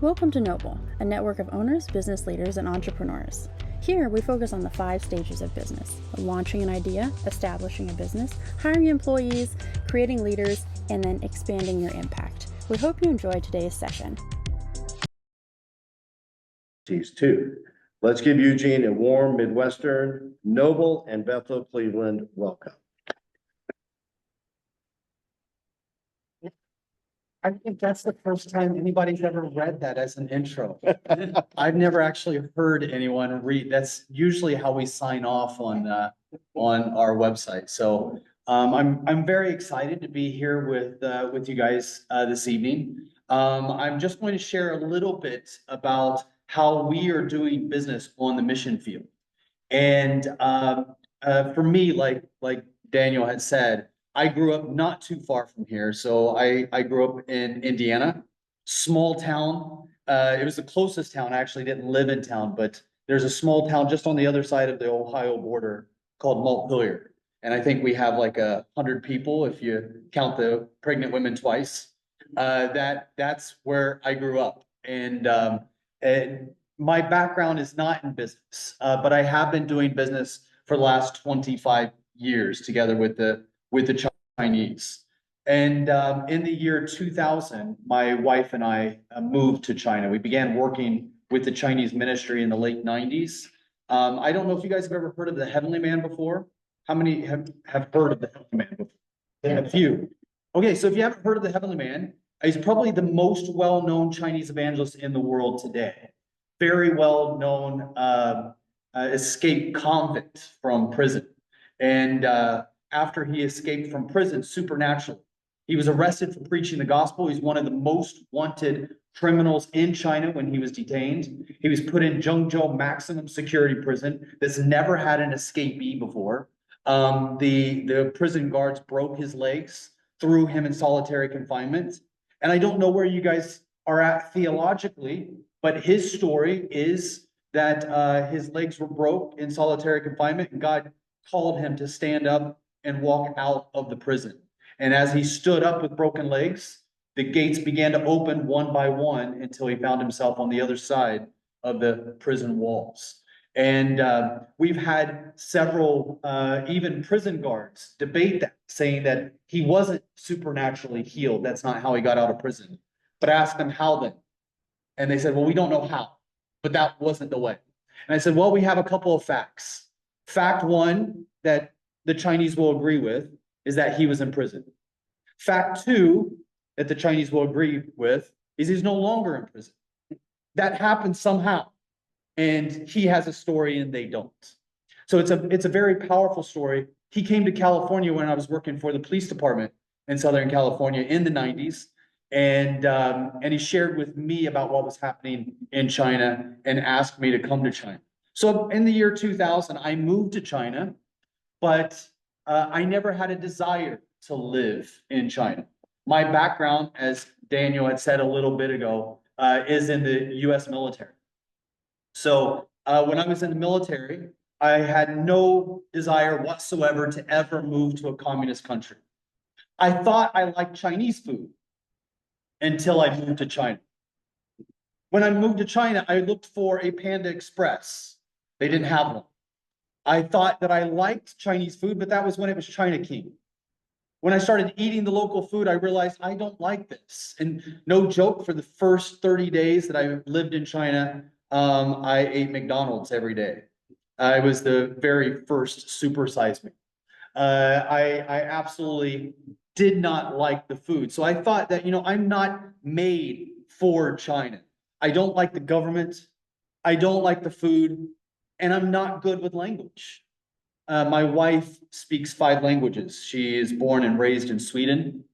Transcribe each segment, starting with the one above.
Welcome to Noble, a network of owners, business leaders, and entrepreneurs. Here, we focus on the 5 stages of business: launching an idea, establishing a business, hiring employees, creating leaders, and then expanding your impact. We hope you enjoy today's session. These two. Let's give Eugene a warm Midwestern, Noble, and Bethel, Cleveland welcome. I think that's the first time anybody's ever read that as an intro. I've never actually heard anyone read. That's usually how we sign off on our website. So I'm very excited to be here with you guys this evening. I'm just going to share a little bit about how we are doing business on the mission field. And for me, like Daniel had said, I grew up not too far from here. So I grew up in Indiana, small town. It was the closest town. I actually didn't live in town, but there's a small town just on the other side of the Ohio border called Montpelier. And I think we have like 100 people if you count the pregnant women twice. That's where I grew up. And my background is not in business, but I have been doing business for the last 25 years together with the Chinese. And in the year 2000, my wife and I moved to China. We began working with the Chinese ministry in the late 90s. I don't know if you guys have ever heard of the Heavenly Man before. How many have heard of the Heavenly Man before? Yeah. A few. Okay, so if you haven't heard of the Heavenly Man, he's probably the most well-known Chinese evangelist in the world today. Very well-known escaped convict from prison. And after he escaped from prison supernaturally, he was arrested for preaching the gospel. He's one of the most wanted criminals in China when he was detained. He was put in Zhengzhou maximum security prison that's never had an escapee before. The prison guards broke his legs, threw him in solitary confinement. And I don't know where you guys are at theologically, but his story is that his legs were broke in solitary confinement, and God called him to stand up and walk out of the prison. And as he stood up with broken legs, the gates began to open one by one until he found himself on the other side of the prison walls. And we've had several, even prison guards debate that, saying that he wasn't supernaturally healed. That's not how he got out of prison. But I asked them, how then? And they said, well, we don't know how, but that wasn't the way. And I said, well, we have a couple of facts. Fact one, that the Chinese will agree with, is that he was in prison. Fact two, that the Chinese will agree with, is he's no longer in prison. That happened somehow. And he has a story and they don't. So it's a very powerful story. He came to California when I was working for the police department in Southern California in the 90s. And he shared with me about what was happening in China and asked me to come to China. So in the year 2000, I moved to China, but I never had a desire to live in China. My background, as Daniel had said a little bit ago, is in the US military. So when I was in the military, I had no desire whatsoever to ever move to a communist country. I thought I liked Chinese food until I moved to China. When I moved to China, I looked for a Panda Express. They didn't have one. I thought that I liked Chinese food, but that was when it was China King. When I started eating the local food, I realized I don't like this. And no joke, for the first 30 days that I lived in China, I ate McDonald's every day. I was the very first supersize me. I absolutely did not like the food. So I thought that, I'm not made for China. I don't like the government. I don't like the food. And I'm not good with language. My wife speaks 5 languages. She is born and raised in Sweden.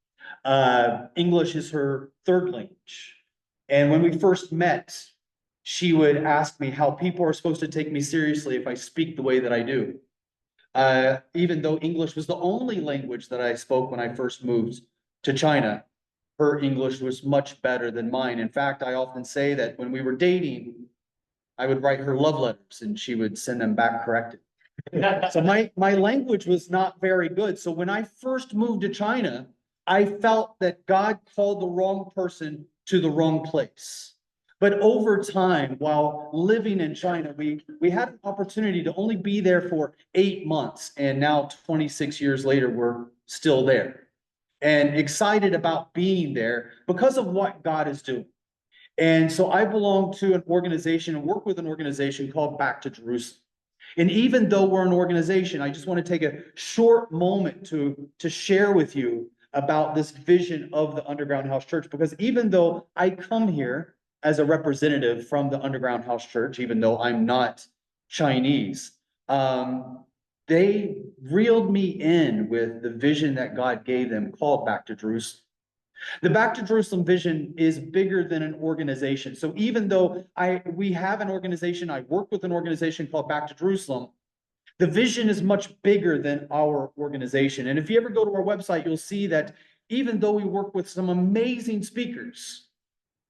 English is her 3rd language. And when we first met, she would ask me how people are supposed to take me seriously if I speak the way that I do. Even though English was the only language that I spoke when I first moved to China, her English was much better than mine. In fact, I often say that when we were dating, I would write her love letters and she would send them back corrected. So my language was not very good. So when I first moved to China, I felt that God called the wrong person to the wrong place. But over time, while living in China, we had an opportunity to only be there for 8 months. And now 26 years later, we're still there and excited about being there because of what God is doing. And so I belong to an organization and work with an organization called Back to Jerusalem. And even though we're an organization, I just want to take a short moment to share with you about this vision of the Underground House Church, because even though I come here as a representative from the Underground House Church, even though I'm not Chinese, they reeled me in with the vision that God gave them called Back to Jerusalem. The Back to Jerusalem vision is bigger than an organization. So even though we have an organization, I work with an organization called Back to Jerusalem, the vision is much bigger than our organization. And if you ever go to our website, you'll see that even though we work with some amazing speakers,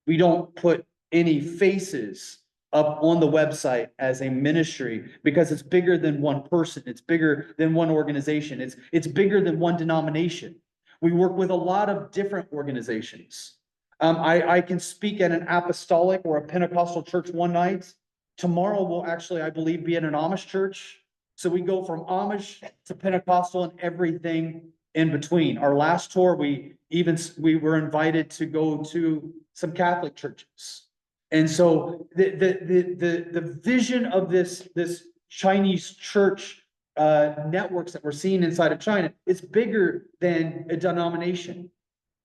we don't put any faces up on the website as a ministry because it's bigger than one person. It's bigger than one organization. It's bigger than one denomination. We work with a lot of different organizations. I can speak at an apostolic or a Pentecostal church one night. Tomorrow we'll actually, I believe, be at an Amish church. So we go from Amish to Pentecostal and everything in between. Our last tour, we were invited to go to some Catholic churches. And so the vision of this Chinese church networks that we're seeing inside of China, it's bigger than a denomination,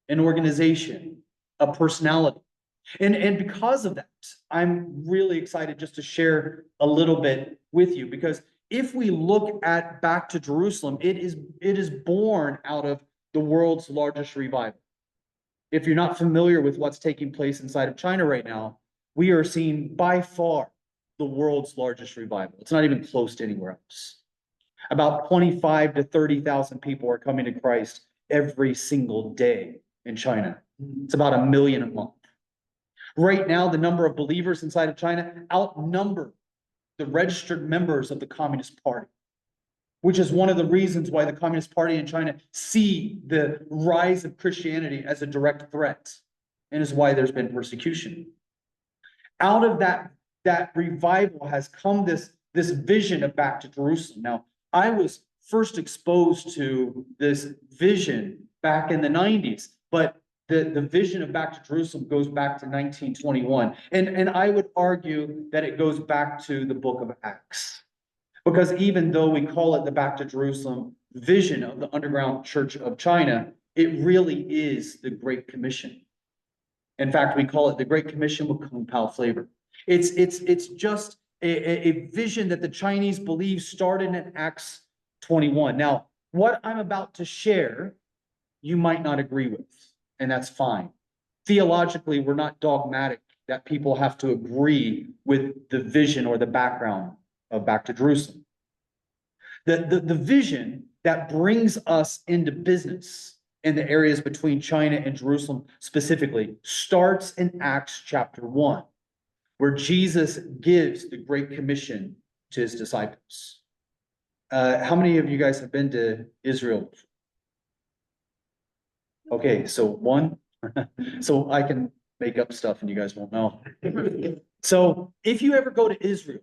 an organization, a personality. And because of that, I'm really excited just to share a little bit with you, because if we look at Back to Jerusalem, it is born out of the world's largest revival. If you're not familiar with what's taking place inside of China right now, we are seeing by far the world's largest revival. It's not even close to anywhere else. About 25 to 30,000 people are coming to Christ every single day in China. It's about 1 million a month. Right now, the number of believers inside of China outnumber the registered members of the Communist Party, which is one of the reasons why the Communist Party in China see the rise of Christianity as a direct threat, and is why there's been persecution. Out of that revival has come this vision of Back to Jerusalem. Now, I was first exposed to this vision back in the 90s, but the vision of Back to Jerusalem goes back to 1921. And I would argue that it goes back to the book of Acts. Because even though we call it the Back to Jerusalem vision of the Underground Church of China, it really is the Great Commission. In fact, we call it the Great Commission with Kung Pao flavor. It's just a vision that the Chinese believe started in Acts 21. Now, what I'm about to share, you might not agree with, and that's fine. Theologically, we're not dogmatic that people have to agree with the vision or the background of Back to Jerusalem. The vision that brings us into business in the areas between China and Jerusalem specifically starts in Acts chapter 1, where Jesus gives the Great Commission to his disciples. How many of you guys have been to Israel? Okay, so one. So I can make up stuff and you guys won't know. So if you ever go to Israel,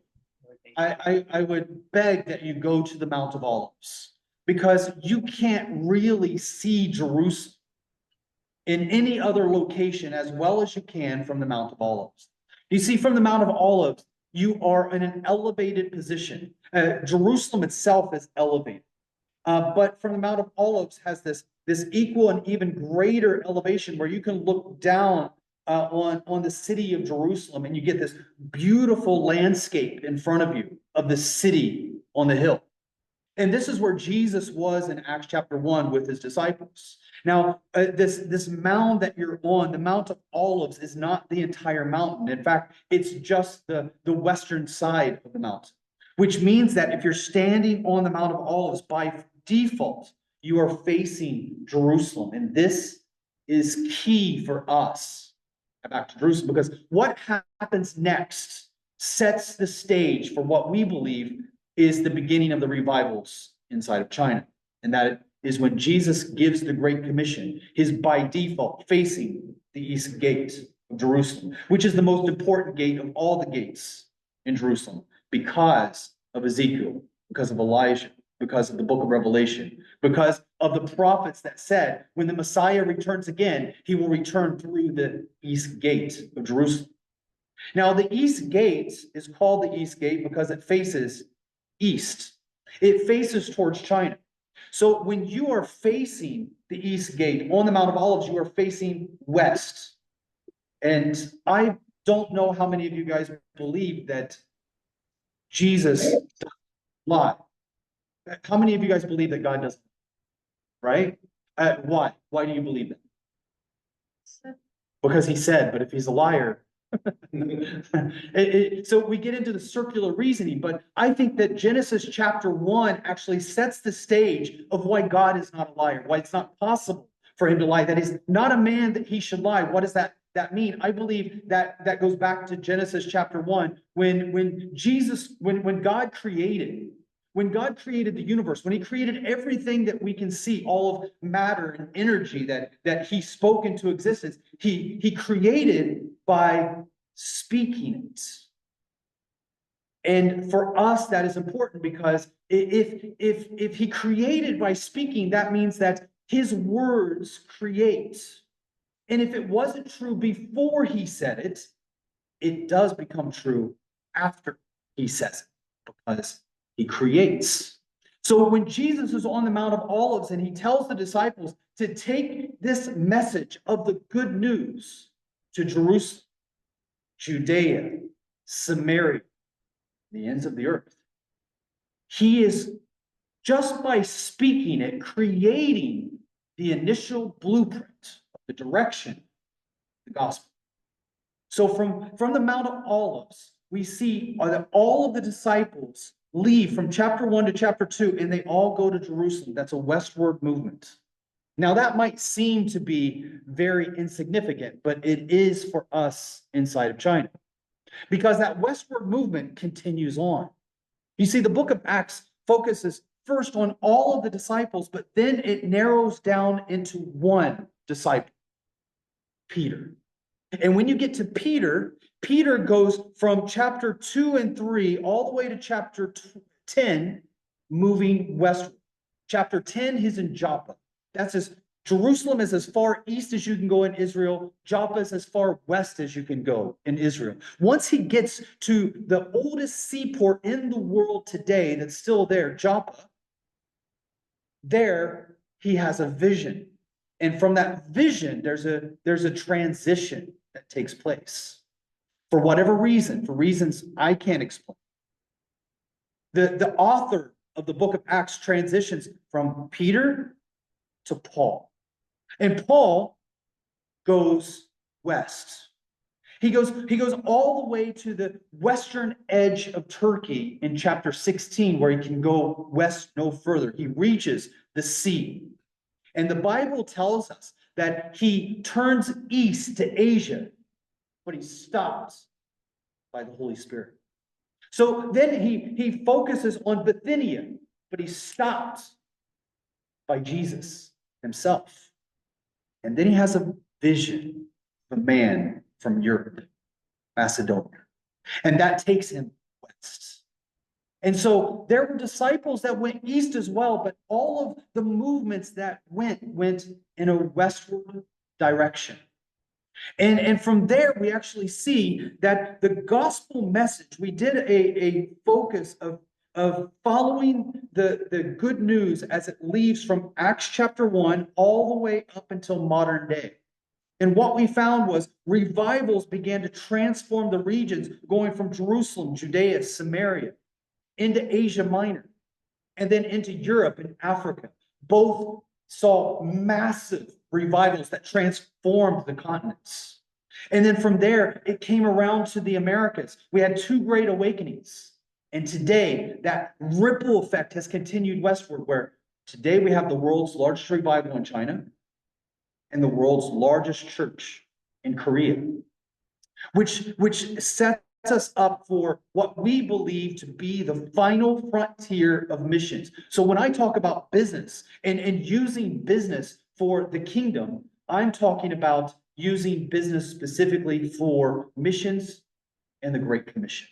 I would beg that you go to the Mount of Olives, because you can't really see Jerusalem in any other location as well as you can from the Mount of Olives. You see, from the Mount of Olives, you are in an elevated position. Jerusalem itself is elevated, but from the Mount of Olives has this equal and even greater elevation where you can look down on the city of Jerusalem, and you get this beautiful landscape in front of you of the city on the hill. And this is where Jesus was in Acts chapter 1 with his disciples. Now, this mound that you're on, the Mount of Olives, is not the entire mountain. In fact, it's just the western side of the mountain, which means that if you're standing on the Mount of Olives, by default, you are facing Jerusalem. And this is key for us Back to Jerusalem, because what happens next sets the stage for what we believe is the beginning of the revivals inside of China. And that is when Jesus gives the Great Commission, his by default facing the East Gate. of Jerusalem, which is the most important gate of all the gates in Jerusalem because of Ezekiel, because of Elijah, because of the book of Revelation, because of the prophets that said when the Messiah returns again, he will return through the east gate of Jerusalem. Now, the east gate is called the east gate because it faces east. It faces towards China. So when you are facing the east gate on the Mount of Olives, you are facing west. And I don't know how many of you guys believe that Jesus lied. How many of you guys believe that God doesn't? Right? Why? Why do you believe that? Because he said, but if he's a liar. So we get into the circular reasoning, but I think that Genesis chapter 1 actually sets the stage of why God is not a liar, why it's not possible for him to lie. That is not a man that he should lie. What does that mean? I believe that goes back to Genesis chapter 1 when God created. When God created the universe, when he created everything that we can see, all of matter and energy that he spoke into existence, he created by speaking it. And for us, that is important because if he created by speaking, that means that his words create. And if it wasn't true before he said it, it does become true after he says it, because he creates. So when Jesus is on the Mount of Olives and he tells the disciples to take this message of the good news to Jerusalem, Judea, Samaria, the ends of the earth, he is just by speaking it, creating the initial blueprint of the direction of the gospel. So from the Mount of Olives, we see that all of the disciples leave from chapter 1 to chapter 2, and they all go to Jerusalem. That's a westward movement. Now, that might seem to be very insignificant, but it is for us inside of China, because that westward movement continues on. You see, the book of Acts focuses first on all of the disciples, but then it narrows down into one disciple, Peter. And when you get to Peter, Peter goes from chapter 2 and 3 all the way to chapter 10, moving westward. Chapter 10, he's in Joppa. Jerusalem is as far east as you can go in Israel. Joppa is as far west as you can go in Israel. Once he gets to the oldest seaport in the world today that's still there, Joppa, there he has a vision. And from that vision, there's a transition that takes place. For whatever reason, for reasons I can't explain. The author of the book of Acts transitions from Peter to Paul. And Paul goes west. He goes all the way to the western edge of Turkey in chapter 16, where he can go west no further. He reaches the sea. And the Bible tells us that he turns east to Asia, but he stops by the Holy Spirit. So then he focuses on Bithynia, but he stops by Jesus himself. And then he has a vision of a man from Europe, Macedonia, and that takes him west. And so there were disciples that went east as well, but all of the movements that went in a westward direction. And from there, we actually see that the gospel message, we did a focus of following the good news as it leaves from Acts chapter 1 all the way up until modern day. And what we found was revivals began to transform the regions, going from Jerusalem, Judea, Samaria, into Asia Minor, and then into Europe and Africa. Both saw massive revivals that transformed the continents. And then from there, it came around to the Americas. We had two great awakenings. And today, that ripple effect has continued westward, where today we have the world's largest revival in China and the world's largest church in Korea, which sets us up for what we believe to be the final frontier of missions. So when I talk about business and using business for the kingdom, I'm talking about using business specifically for missions and the Great Commission.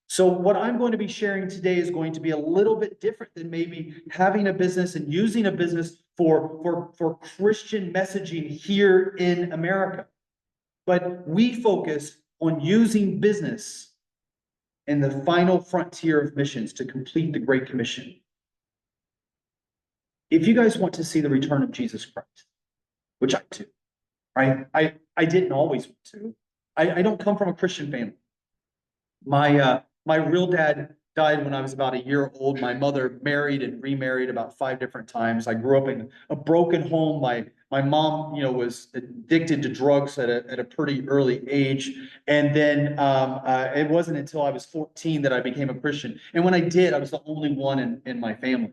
So what I'm going to be sharing today is going to be a little bit different than maybe having a business and using a business for Christian messaging here in America. But we focus on using business in the final frontier of missions to complete the Great Commission. If you guys want to see the return of Jesus Christ, which I do, right? I didn't always want to. I don't come from a Christian family. My real dad died when I was about a year old. My mother married and remarried about 5 different times. I grew up in a broken home. My mom, was addicted to drugs at a pretty early age. And then it wasn't until I was 14 that I became a Christian. And when I did, I was the only one in my family.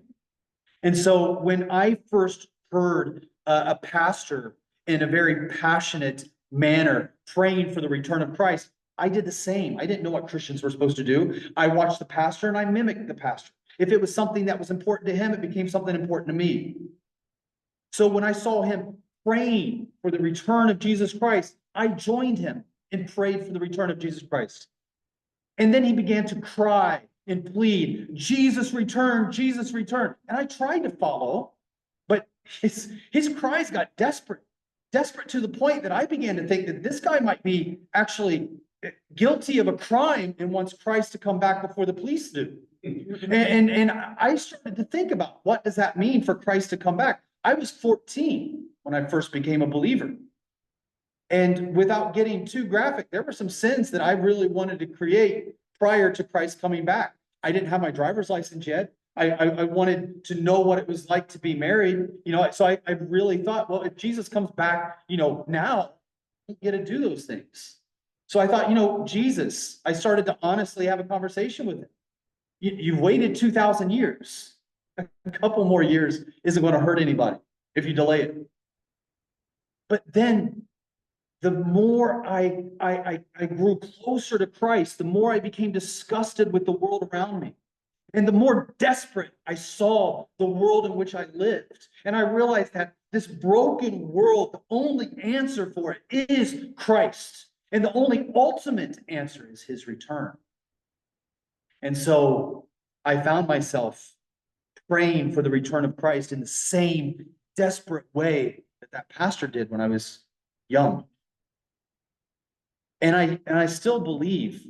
And so when I first heard a pastor in a very passionate manner praying for the return of Christ, I did the same. I didn't know what Christians were supposed to do. I watched the pastor and I mimicked the pastor. If it was something that was important to him, it became something important to me. So when I saw him praying for the return of Jesus Christ, I joined him and prayed for the return of Jesus Christ. And then he began to cry and plead, Jesus return, Jesus return. And I tried to follow, but his cries got desperate to the point that I began to think that this guy might be actually guilty of a crime and wants Christ to come back before the police do. And I started to think about, what does that mean for Christ to come back? I was 14 when I first became a believer. And without getting too graphic, there were some sins that I really wanted to create prior to Christ coming back. I didn't have my driver's license yet. I wanted to know what it was like to be married. So I really thought, well, if Jesus comes back, now I get to do those things. So I thought, Jesus, I started to honestly have a conversation with him. You've waited 2,000 years. A couple more years isn't going to hurt anybody if you delay it. But then the more I grew closer to Christ, the more I became disgusted with the world around me. And the more desperate I saw the world in which I lived. And I realized that this broken world, the only answer for it is Christ. And the only ultimate answer is his return. And so I found myself praying for the return of Christ in the same desperate way that pastor did when I was young. And I still believe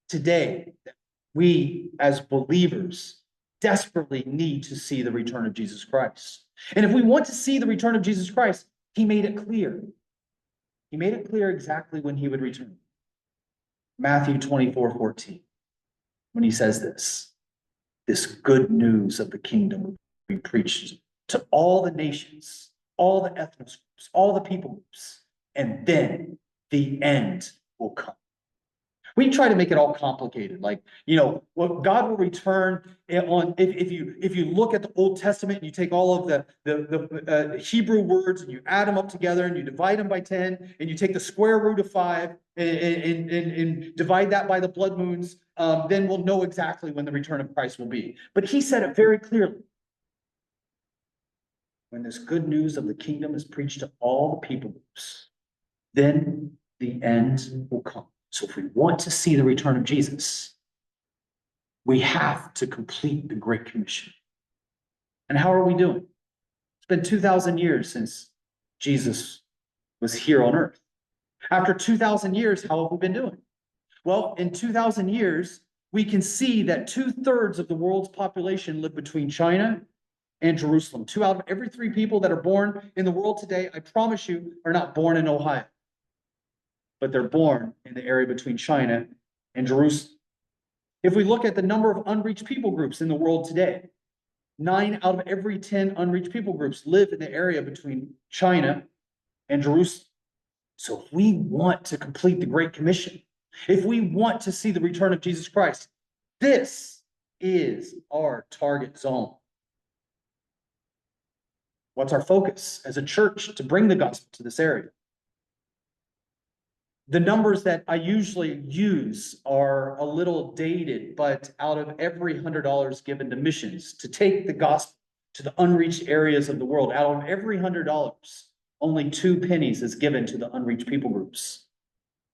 today that we as believers desperately need to see the return of Jesus Christ. And if we want to see the return of Jesus Christ, he made it clear. He made it clear exactly when he would return. Matthew 24:14, when he says this good news of the kingdom will be preached to all the nations, all the ethnic groups, all the people groups, and then the end will come. We try to make it all complicated, like, what God will return on. If you look at the Old Testament and you take all of the Hebrew words and you add them up together and you divide them by 10 and you take the square root of 5 and divide that by the blood moons, then we'll know exactly when the return of Christ will be. But he said it very clearly. When this good news of the kingdom is preached to all the people groups, then the end will come. So if we want to see the return of Jesus, we have to complete the Great Commission. And how are we doing? It's been 2,000 years since Jesus was here on earth. After 2,000 years, how have we been doing? Well, in 2,000 years, we can see that 2/3 of the world's population live between China and Jerusalem. 2 out of every 3 people that are born in the world today, I promise you, are not born in Ohio. But they're born in the area between China and Jerusalem. If we look at the number of unreached people groups in the world today, 9 out of every 10 unreached people groups live in the area between China and Jerusalem. So if we want to complete the Great Commission, if we want to see the return of Jesus Christ, this is our target zone. What's our focus as a church to bring the gospel to this area? The numbers that I usually use are a little dated, but out of every $100 given to missions to take the gospel to the unreached areas of the world, out of every $100, only 2 pennies is given to the unreached people groups.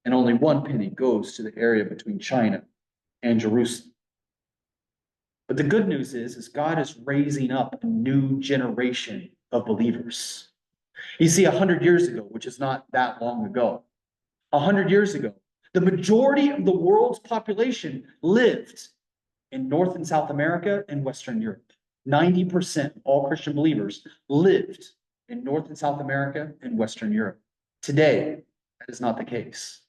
And only 1 penny goes to the area between China and Jerusalem. But the good news is God is raising up a new generation of believers. You see, 100 years ago, which is not that long ago, 100 years ago, the majority of the world's population lived in North and South America and Western Europe. 90% of all Christian believers lived in North and South America and Western Europe. Today, that is not the case.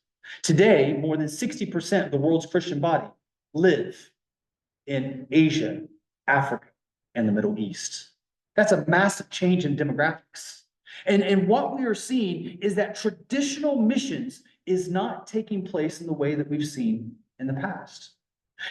Today, more than 60% of the world's Christian body live in Asia, Africa, and the Middle East. That's a massive change in demographics. And what we are seeing is that traditional missions is not taking place in the way that we've seen in the past.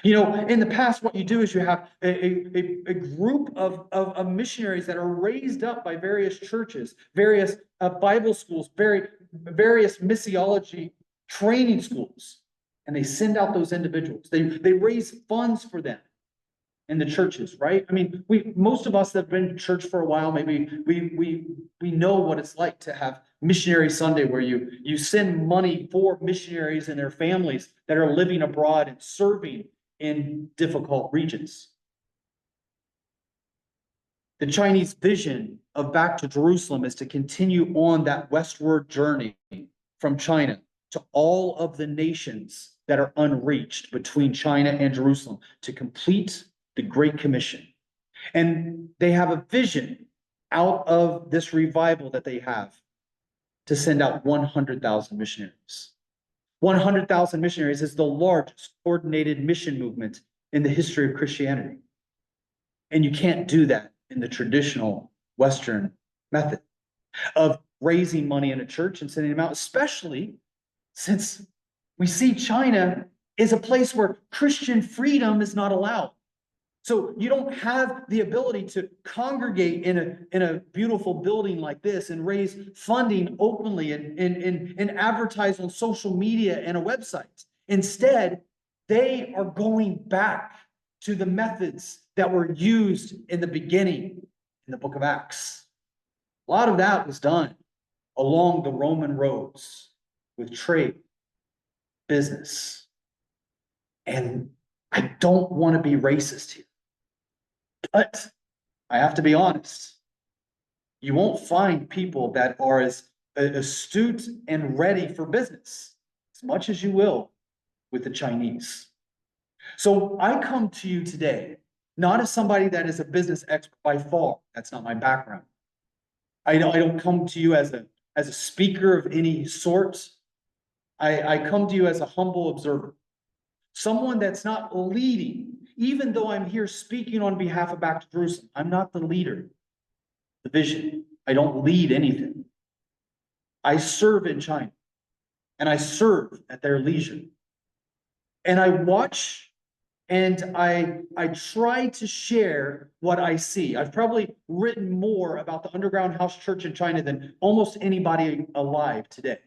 You know, in the past, what you do is you have a group of missionaries that are raised up by various churches, various Bible schools, various missiology training schools, and they send out those individuals. They raise funds for them in the churches, right? I mean, most of us that have been to church for a while, maybe we know what it's like to have Missionary Sunday, where you send money for missionaries and their families that are living abroad and serving in difficult regions. The Chinese vision of back to Jerusalem is to continue on that westward journey from China to all of the nations that are unreached between China and Jerusalem to complete the Great Commission. And they have a vision out of this revival that they have to send out 100,000 missionaries. 100,000 missionaries is the largest coordinated mission movement in the history of Christianity. And you can't do that in the traditional Western method of raising money in a church and sending them out, especially since we see China is a place where Christian freedom is not allowed. So you don't have the ability to congregate in a beautiful building like this and raise funding openly and advertise on social media and a website. Instead, they are going back to the methods that were used in the beginning in the book of Acts. A lot of that was done along the Roman roads with trade, business. And I don't want to be racist here, but I have to be honest. You won't find people that are as astute and ready for business as much as you will with the Chinese. So I come to you today, not as somebody that is a business expert by far. That's not my background. I don't come to you as a speaker of any sort. I come to you as a humble observer. Someone that's not leading, even though I'm here speaking on behalf of Back to Jerusalem. I'm not the leader, the vision. I don't lead anything. I serve in China, and I serve at their leisure. And I watch and I try to share what I see. I've probably written more about the underground house church in China than almost anybody alive today.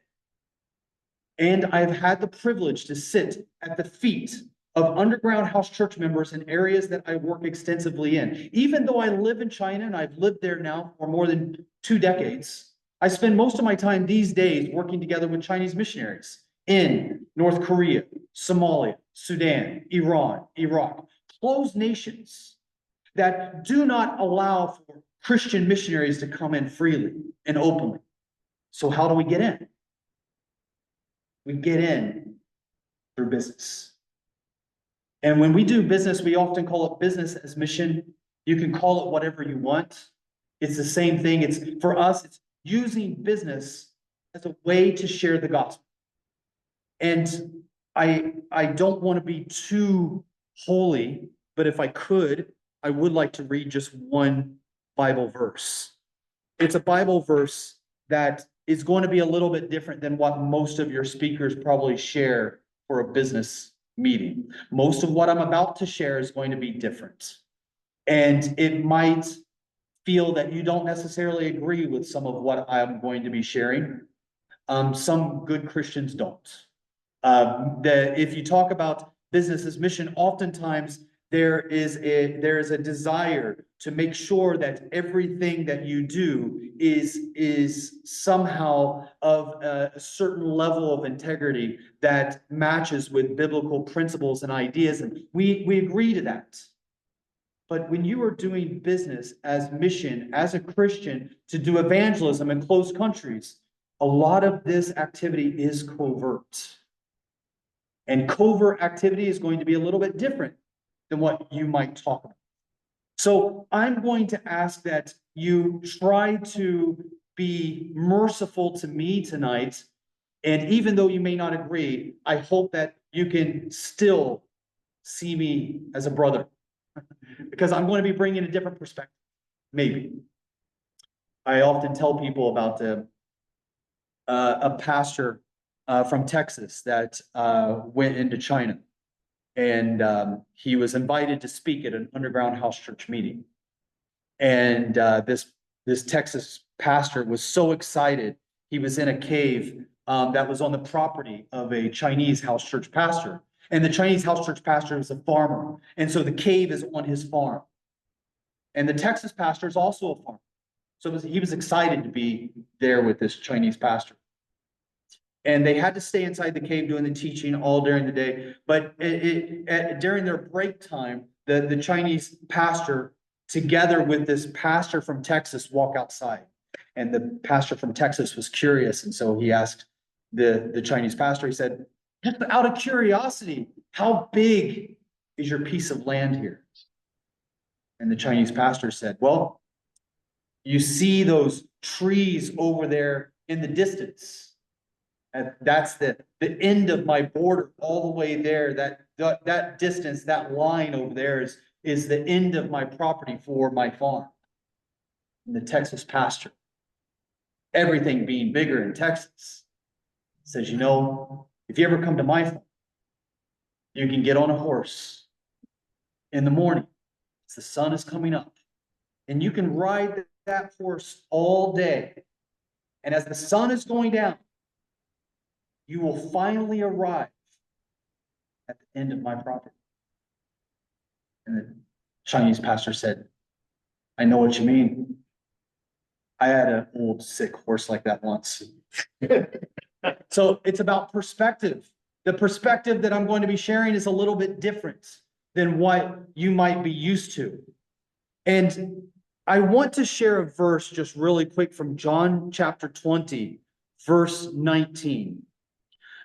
And I've had the privilege to sit at the feet of underground house church members in areas that I work extensively in. Even though I live in China and I've lived there now for more than 2 decades, I spend most of my time these days working together with Chinese missionaries in North Korea, Somalia, Sudan, Iran, Iraq, closed nations that do not allow for Christian missionaries to come in freely and openly. So how do we get in? We get in through business. And when we do business, we often call it business as mission. You can call it whatever you want. It's the same thing. It's for us, it's using business as a way to share the gospel. And I don't want to be too holy, but if I could, I would like to read just one Bible verse. It's a Bible verse that is going to be a little bit different than what most of your speakers probably share for a business meeting. Most of what I'm about to share is going to be different. And it might feel that you don't necessarily agree with some of what I'm going to be sharing. Some good Christians don't. If you talk about business as mission, oftentimes there is a desire to make sure that everything that you do is somehow of a certain level of integrity that matches with biblical principles and ideas, and we agree to that. But when you are doing business as mission, as a Christian, to do evangelism in closed countries, a lot of this activity is covert. And covert activity is going to be a little bit different than what you might talk about. So I'm going to ask that you try to be merciful to me tonight. And even though you may not agree, I hope that you can still see me as a brother, because I'm going to be bringing a different perspective. Maybe. I often tell people about a pastor from Texas that went into China. And he was invited to speak at an underground house church meeting. And this Texas pastor was so excited. He was in a cave that was on the property of a Chinese house church pastor. And the Chinese house church pastor is a farmer. And so the cave is on his farm. And the Texas pastor is also a farmer. So he was excited to be there with this Chinese pastor. And they had to stay inside the cave doing the teaching all during the day. But during their break time, the Chinese pastor, together with this pastor from Texas, walk outside. And the pastor from Texas was curious. And so he asked the Chinese pastor, he said, just out of curiosity, how big is your piece of land here? And the Chinese pastor said, well, you see those trees over there in the distance. And that's the end of my border all the way there. That distance, that line over there is the end of my property for my farm. And the Texas pastor, everything being bigger in Texas, says, you know, if you ever come to my farm, you can get on a horse in the morning as the sun is coming up, and you can ride that horse all day. And as the sun is going down, you will finally arrive at the end of my property. And the Chinese pastor said, I know what you mean. I had an old sick horse like that once. So it's about perspective. The perspective that I'm going to be sharing is a little bit different than what you might be used to. And I want to share a verse just really quick from John chapter 20, verse 19.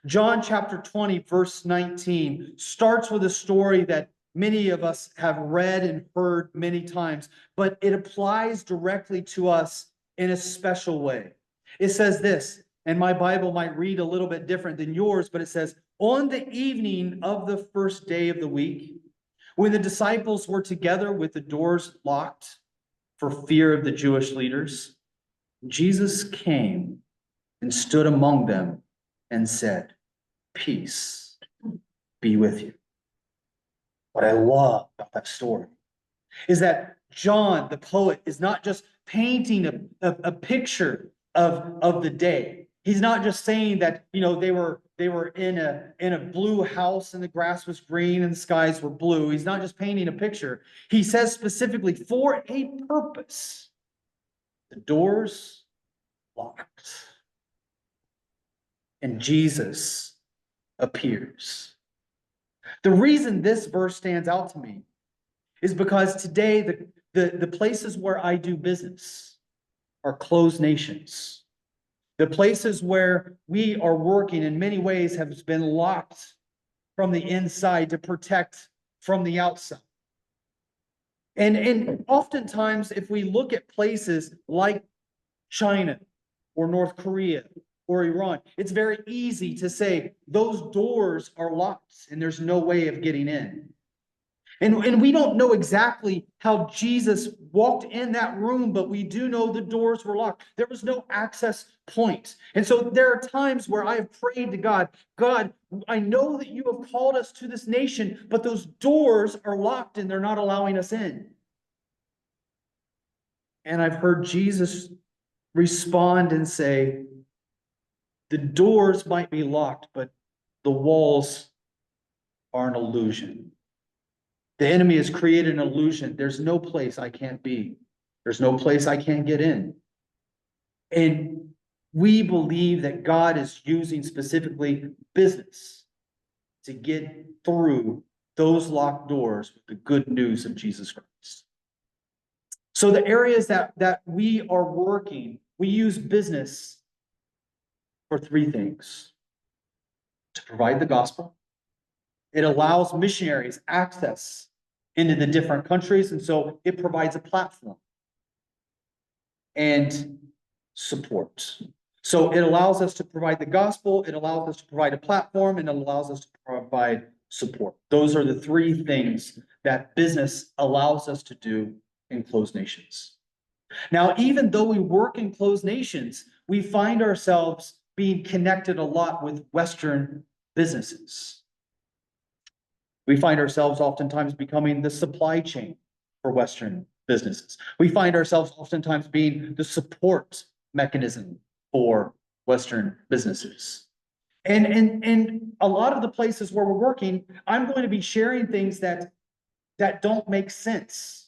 John chapter 20, verse 19 starts with a story that many of us have read and heard many times, but it applies directly to us in a special way. It says this, and my Bible might read a little bit different than yours, but it says, on the evening of the first day of the week, when the disciples were together with the doors locked for fear of the Jewish leaders, Jesus came and stood among them and said, peace be with you. What I love about that story is that John, the poet, is not just painting a picture of the day. He's not just saying that, you know, they were in a blue house and the grass was green and the skies were blue. He's not just painting a picture. He says specifically for a purpose. The doors locked. And Jesus appears. The reason this verse stands out to me is because today the places where I do business are closed nations. The places where we are working in many ways have been locked from the inside to protect from the outside. And oftentimes, if we look at places like China or North Korea or Iran, it's very easy to say those doors are locked and there's no way of getting in. And we don't know exactly how Jesus walked in that room, but we do know the doors were locked. There was no access point. And so there are times where I have prayed to God, God, I know that you have called us to this nation, but those doors are locked and they're not allowing us in. And I've heard Jesus respond and say, the doors might be locked, but the walls are an illusion. The enemy has created an illusion. There's no place I can't be. There's no place I can't get in. And we believe that God is using specifically business to get through those locked doors with the good news of Jesus Christ. So the areas that we are working, we use business for three things: to provide the gospel. It allows missionaries access into the different countries, and so it provides a platform and support. So it allows us to provide the gospel, it allows us to provide a platform, and it allows us to provide support. Those are the three things that business allows us to do in closed nations. Now, even though we work in closed nations, we find ourselves being connected a lot with Western businesses. We find ourselves oftentimes becoming the supply chain for Western businesses. We find ourselves oftentimes being the support mechanism for Western businesses. And a lot of the places where we're working, I'm going to be sharing things that don't make sense.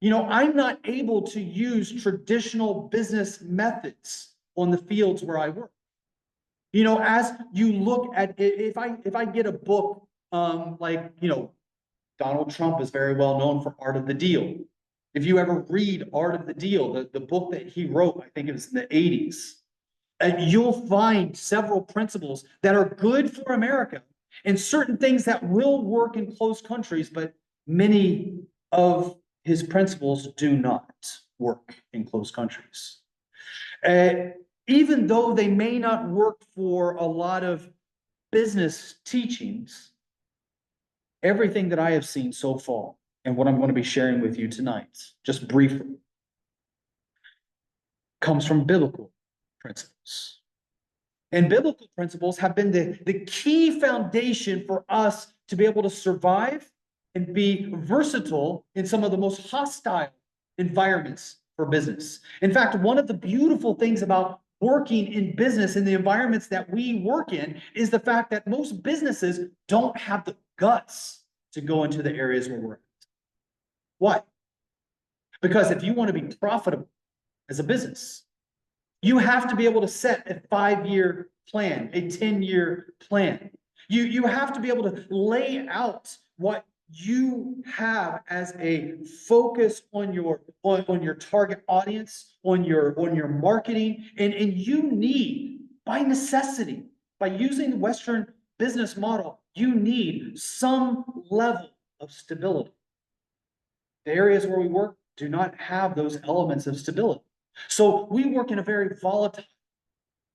You know, I'm not able to use traditional business methods on the fields where I work. You know, as you look at, if I get a book, like, you know, Donald Trump is very well known for Art of the Deal. If you ever read Art of the Deal, the book that he wrote, I think it was in the 80s, you'll find several principles that are good for America and certain things that will work in closed countries, but many of his principles do not work in closed countries. Even though they may not work for a lot of business teachings, everything that I have seen so far and what I'm going to be sharing with you tonight, just briefly, comes from biblical principles. And biblical principles have been the key foundation for us to be able to survive and be versatile in some of the most hostile environments for business. In fact, one of the beautiful things about working in business in the environments that we work in is the fact that most businesses don't have the guts to go into the areas where we're at. Why? Because if you want to be profitable as a business, you have to be able to set a 5-year plan, a 10-year plan. You have to be able to lay out what you have as a focus on your target audience, on your marketing, and you need, by necessity, by using the Western business model, you need some level of stability. The areas where we work do not have those elements of stability. So we work in a very volatile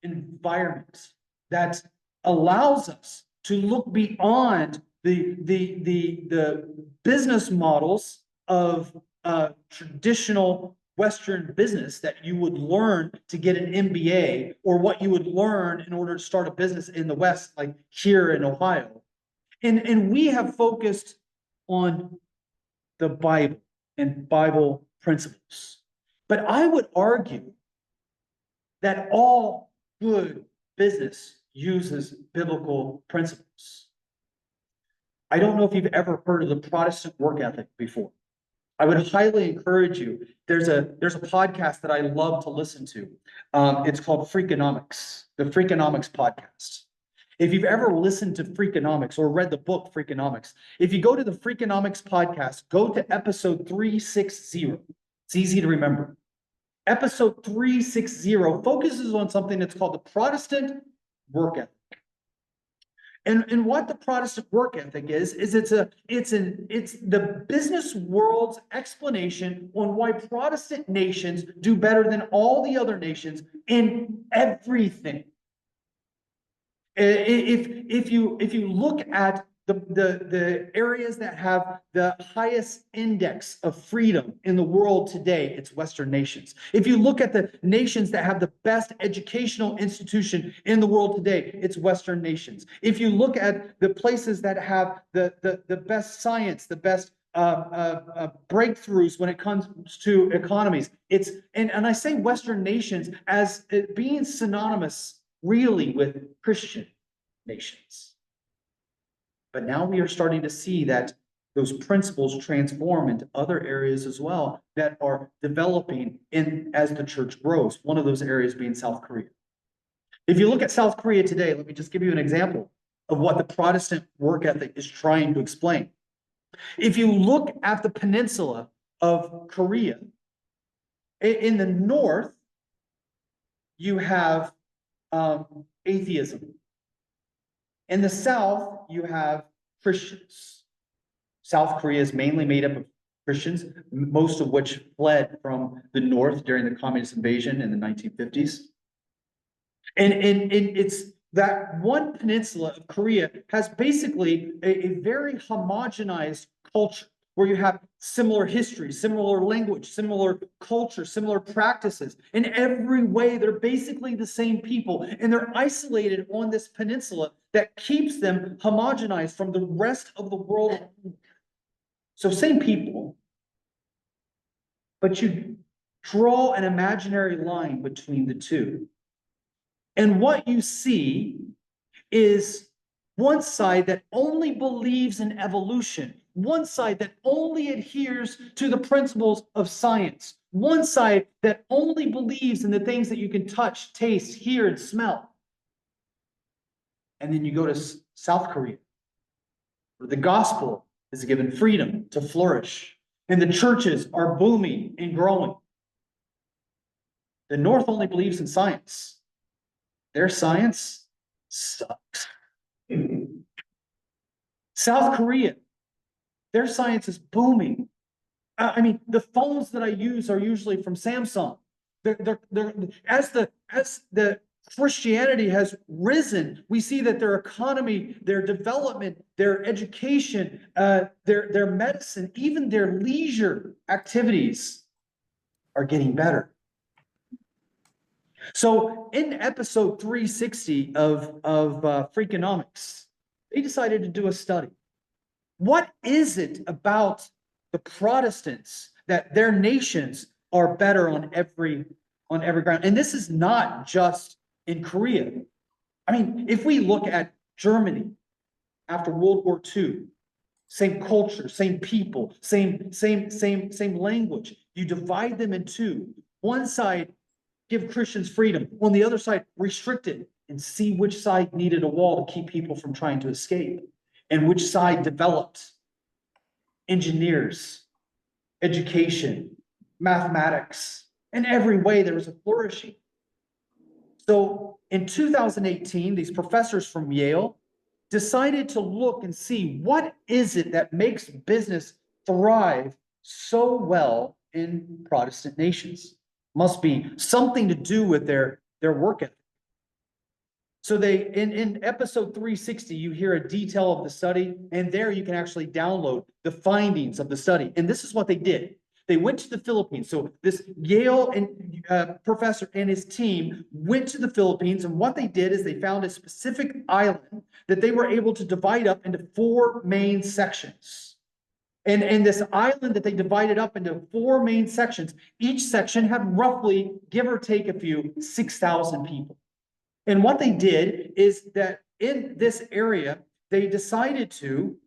environment that allows us to look beyond the business models of traditional Western business that you would learn to get an MBA, or what you would learn in order to start a business in the West, like here in Ohio. And we have focused on the Bible and Bible principles. But I would argue that all good business uses biblical principles. I don't know if you've ever heard of the Protestant work ethic before. I would highly encourage you. There's a podcast that I love to listen to. It's called Freakonomics, the Freakonomics podcast. If you've ever listened to Freakonomics or read the book Freakonomics, if you go to the Freakonomics podcast, go to episode 360. It's easy to remember. Episode 360 focuses on something that's called the Protestant work ethic. And what the Protestant work ethic is it's the business world's explanation on why Protestant nations do better than all the other nations in everything. If you look at the areas that have the highest index of freedom in the world today, it's Western nations. If you look at the nations that have the best educational institution in the world today, it's Western nations. If you look at the places that have the best science, the best breakthroughs when it comes to economies, and I say Western nations as it being synonymous really with Christian nations. But now we are starting to see that those principles transform into other areas as well that are developing in as the church grows. One of those areas being South Korea. If you look at South Korea today, let me just give you an example of what the Protestant work ethic is trying to explain. If you look at the peninsula of Korea, in the north, you have atheism. In the south, you have Christians. South Korea is mainly made up of Christians, most of which fled from the north during the communist invasion in the 1950s. And it's that one peninsula of Korea has basically a very homogenized culture where you have similar history, similar language, similar culture, similar practices. In every way, they're basically the same people, and they're isolated on this peninsula that keeps them homogenized from the rest of the world. So same people, but you draw an imaginary line between the two. And what you see is one side that only believes in evolution, one side that only adheres to the principles of science, one side that only believes in the things that you can touch, taste, hear, and smell. And then you go to South Korea, where the gospel is given freedom to flourish, and the churches are booming and growing. The North only believes in science. Their science sucks. South Korea, their science is booming. I mean, the phones that I use are usually from Samsung. As the Christianity has risen, we see that their economy, their development, their education, their medicine, even their leisure activities are getting better. So in episode 360 of Freakonomics, they decided to do a study. What is it about the Protestants that their nations are better on every ground? And this is not just in Korea. I mean, if we look at Germany after World War II, same culture, same people, same language. You divide them in two. One side, give Christians freedom. On the other side, restrict it, and see which side needed a wall to keep people from trying to escape, and which side developed engineers, education, mathematics. In every way, there was a flourishing. So in 2018, these professors from Yale decided to look and see what is it that makes business thrive so well in Protestant nations. Must be something to do with their work ethic. So they in episode 360, you hear a detail of the study, and there you can actually download the findings of the study. And this is what they did. They went to the Philippines. So this Yale and professor and his team went to the Philippines, and what they did is they found a specific island that they were able to divide up into 4 main sections. And this island that they divided up into 4 main sections, each section had roughly, give or take a few, 6,000 people. And what they did is that in this area, they decided to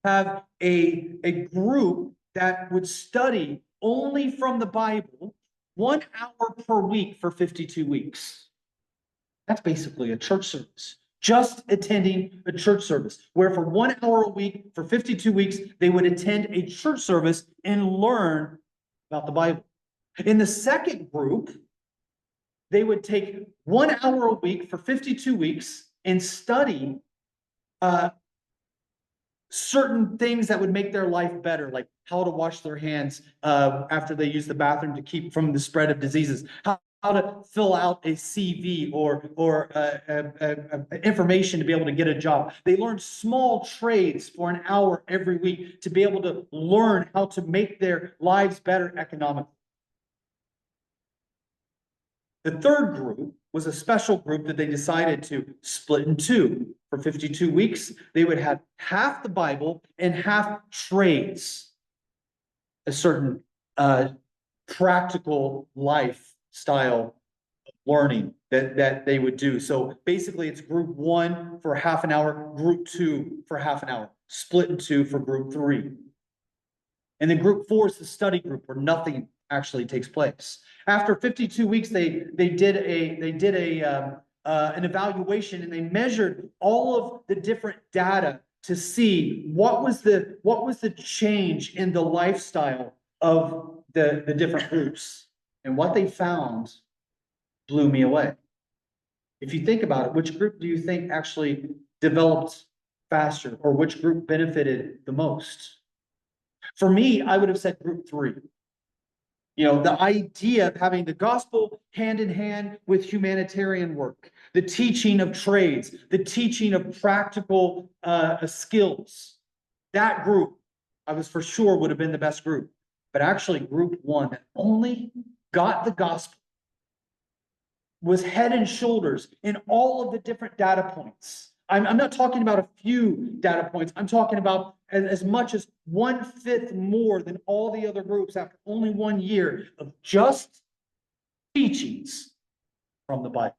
have a group that would study only from the Bible 1 hour per week for 52 weeks. That's basically a church service. Just attending a church service, where for 1 hour a week for 52 weeks, they would attend a church service and learn about the Bible. In the second group, they would take 1 hour a week for 52 weeks and study certain things that would make their life better, like how to wash their hands after they use the bathroom to keep from the spread of diseases, how to fill out a CV or information to be able to get a job. They learn small trades for an hour every week to be able to learn how to make their lives better economically. The third group was a special group that they decided to split in 2. For 52 weeks, they would have half the Bible and half trades, a certain practical lifestyle learning that they would do. So basically it's group 1 for half an hour, group 2 for half an hour. split in two for group 3. And then group 4 is the study group where nothing actually takes place. After 52 weeks, they did an evaluation, and they measured all of the different data to see what was the change in the lifestyle of the different groups. And what they found blew me away. If you think about it, which group do you think actually developed faster, or which group benefited the most? For me, I would have said group 3. The idea of having the gospel hand in hand with humanitarian work, the teaching of trades, the teaching of practical skills. That group, I was for sure would have been the best group. But actually, group 1 that only got the gospel was head and shoulders in all of the different data points. I'm not talking about a few data points. I'm talking about as much as 1/5 more than all the other groups after only 1 year of just teachings from the Bible.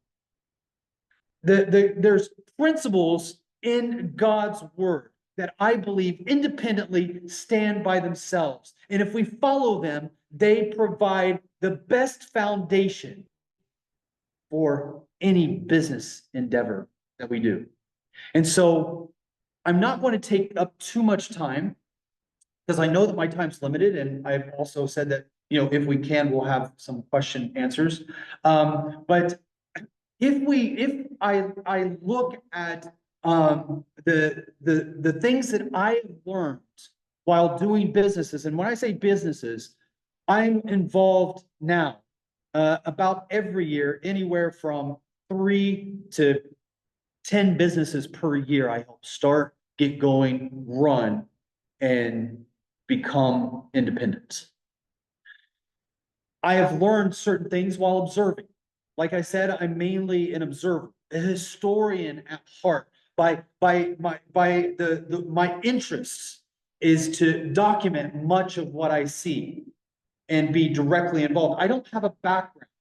There's principles in God's word that I believe independently stand by themselves. And if we follow them, they provide the best foundation for any business endeavor that we do. And so I'm not going to take up too much time, because I know that my time's limited, and I've also said that, if we can, we'll have some question answers. But if I look at the things that I have learned while doing businesses, and when I say businesses, I'm involved now about every year, anywhere from 3 to 10 businesses per year. I help start, get going, run, and become independent. I have learned certain things while observing. Like I said, I'm mainly an observer, a historian at heart. My interests is to document much of what I see and be directly involved. I don't have a background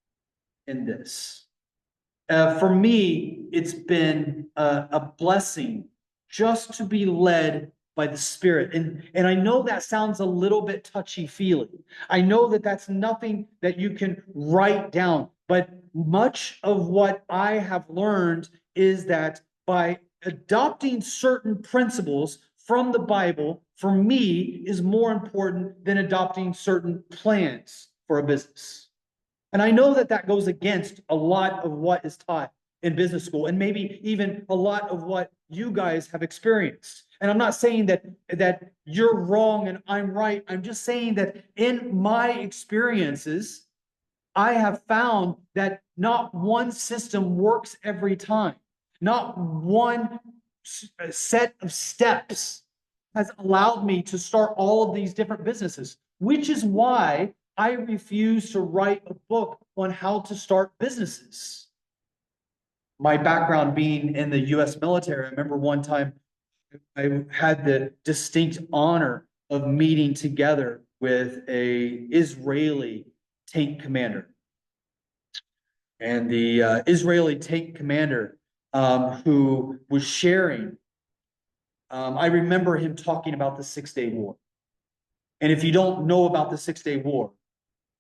in this. For me, it's been a blessing just to be led by the Spirit. And I know that sounds a little bit touchy-feely. I know that that's nothing that you can write down, but much of what I have learned is that by adopting certain principles from the Bible, for me, is more important than adopting certain plans for a business. And I know that that goes against a lot of what is taught in business school, and maybe even a lot of what you guys have experienced. And I'm not saying that you're wrong and I'm right. I'm just saying that in my experiences, I have found that not one system works every time. Not one set of steps has allowed me to start all of these different businesses, which is why I refuse to write a book on how to start businesses. My background being in the U.S. military, I remember one time I had the distinct honor of meeting together with an Israeli tank commander. And the Israeli tank commander who was sharing, I remember him talking about the 6-Day War. And if you don't know about the 6-Day War,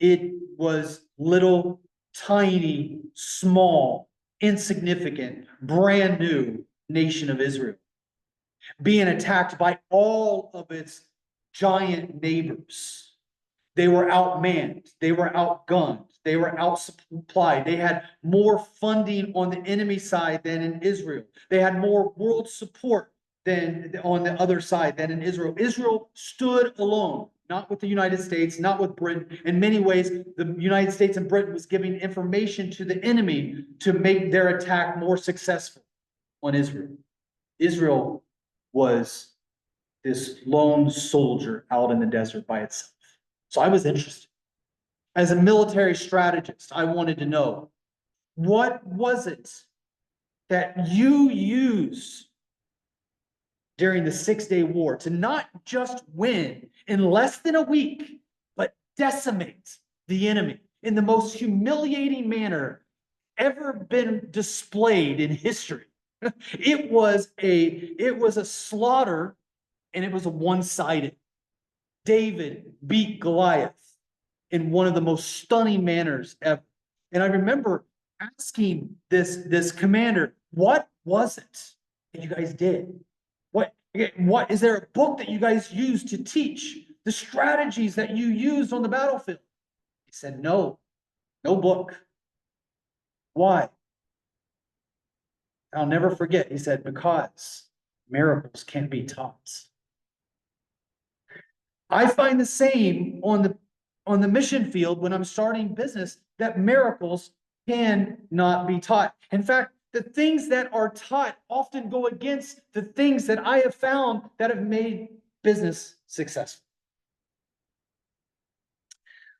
it was little, tiny, small, insignificant, brand new nation of Israel being attacked by all of its giant neighbors. They were outmanned, they were outgunned, they were outsupplied. They had more funding on the enemy side than in Israel. They had more world support than on the other side than in Israel. Israel stood alone, not with the United States, not with Britain. In many ways, the United States and Britain was giving information to the enemy to make their attack more successful on Israel. Israel was this lone soldier out in the desert by itself. So I was interested. As a military strategist, I wanted to know, what was it that you used during the 6-Day War to not just win in less than a week, but decimate the enemy in the most humiliating manner ever been displayed in history? It was a slaughter and it was a one-sided. David beat Goliath in one of the most stunning manners ever. And I remember asking this commander, what was it that you guys did? What is there a book that you guys use to teach the strategies that you used on the battlefield? He said, no book. Why? I'll never forget. He said, because miracles can't be taught. I find the same on the mission field when I'm starting business, that miracles cannot be taught. In fact, the things that are taught often go against the things that I have found that have made business successful.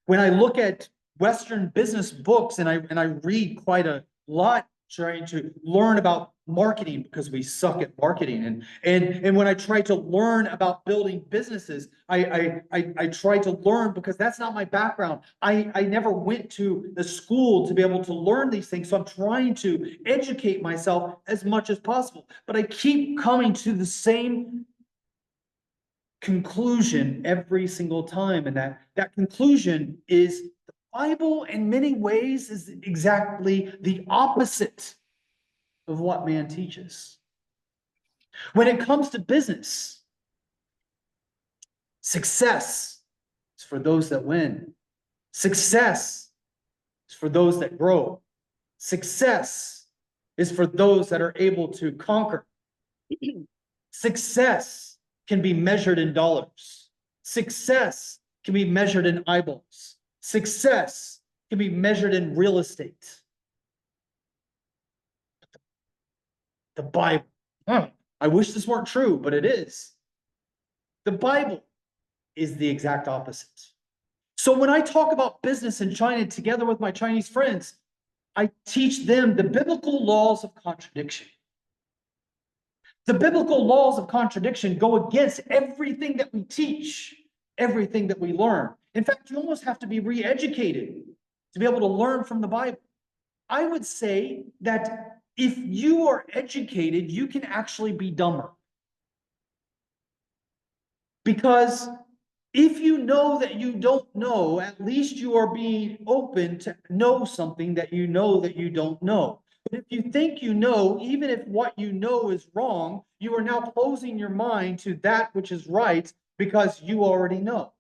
When I look at Western business books, and I read quite a lot trying to learn about marketing, because we suck at marketing, and when I try to learn about building businesses, I try to learn, because that's not my background. I never went to the school to be able to learn these things, so I'm trying to educate myself as much as possible, but I keep coming to the same conclusion every single time, and that conclusion is the Bible in many ways is exactly the opposite of what man teaches. When it comes to business, success is for those that win. Success is for those that grow. Success is for those that are able to conquer. Success can be measured in dollars. Success can be measured in eyeballs. Success can be measured in real estate. The Bible. I wish this weren't true, but it is. The Bible is the exact opposite. So when I talk about business in China together with my Chinese friends, I teach them the biblical laws of contradiction. The biblical laws of contradiction go against everything that we teach, everything that we learn. In fact, you almost have to be re-educated to be able to learn from the Bible. I would say that if you are educated, you can actually be dumber. Because if you know that you don't know, at least you are being open to know something that you don't know. But if you think you know, even if what you know is wrong, you are now closing your mind to that which is right because you already know.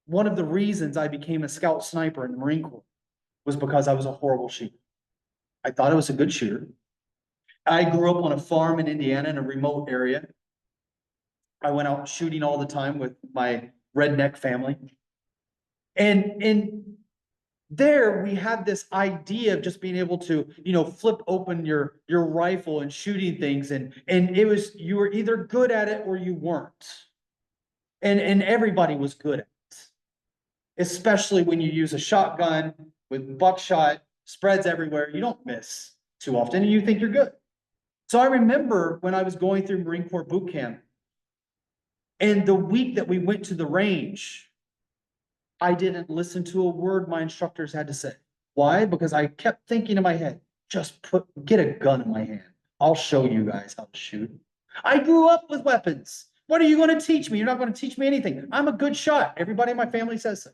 One of the reasons I became a scout sniper in the Marine Corps was because I was a horrible shooter. I thought I was a good shooter. I grew up on a farm in Indiana in a remote area. I went out shooting all the time with my redneck family. And there we had this idea of just being able to, flip open your rifle and shooting things. And it was, you were either good at it or you weren't. And everybody was good at it. Especially when you use a shotgun with buckshot, spreads everywhere. You don't miss too often and you think you're good. So I remember when I was going through Marine Corps boot camp, and the week that we went to the range, I didn't listen to a word my instructors had to say. Why? Because I kept thinking in my head, get a gun in my hand. I'll show you guys how to shoot. I grew up with weapons. What are you going to teach me? You're not going to teach me anything. I'm a good shot. Everybody in my family says so.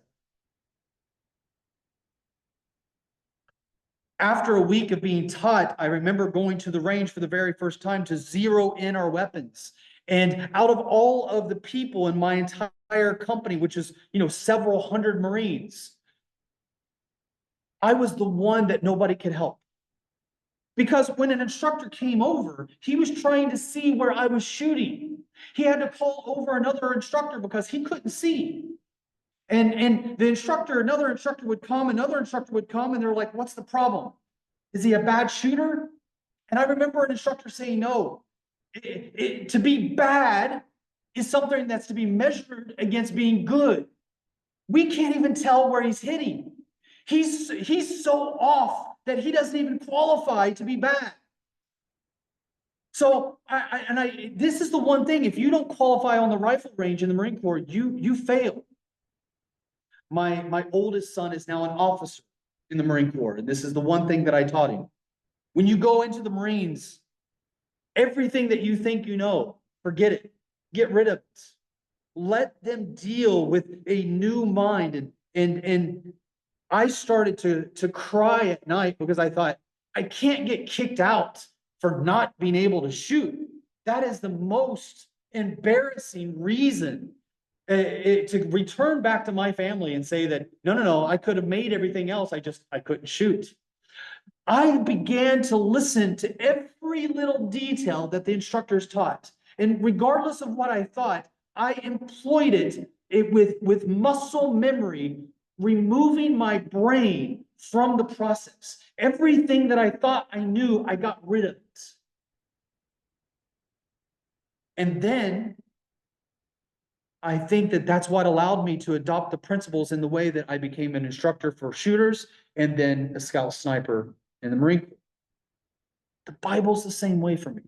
After a week of being taught, I remember going to the range for the very first time to zero in our weapons. And out of all of the people in my entire company, which is, several hundred Marines, I was the one that nobody could help. Because when an instructor came over, he was trying to see where I was shooting. He had to call over another instructor because he couldn't see. And another instructor would come, and they're like, what's the problem? Is he a bad shooter? And I remember an instructor saying, no. To be bad is something that's to be measured against being good. We can't even tell where he's hitting. He's so off that he doesn't even qualify to be bad. So this is the one thing, if you don't qualify on the rifle range in the Marine Corps, you fail. My oldest son is now an officer in the Marine Corps, and this is the one thing that I taught him. When you go into the Marines, Everything that you think you know, forget it. Get rid of it. Let them deal with a new mind. And I started to cry at night because I thought, I can't get kicked out for not being able to shoot. That is the most embarrassing reason to return back to my family and say that, no, I could have made everything else. I couldn't shoot. I began to listen to every little detail that the instructors taught. And regardless of what I thought, I employed it with muscle memory, removing my brain from the process. Everything that I thought I knew, I got rid of it. And then I think that that's what allowed me to adopt the principles in the way that I became an instructor for shooters and then a scout sniper in the Marine Corps. The Bible's the same way for me.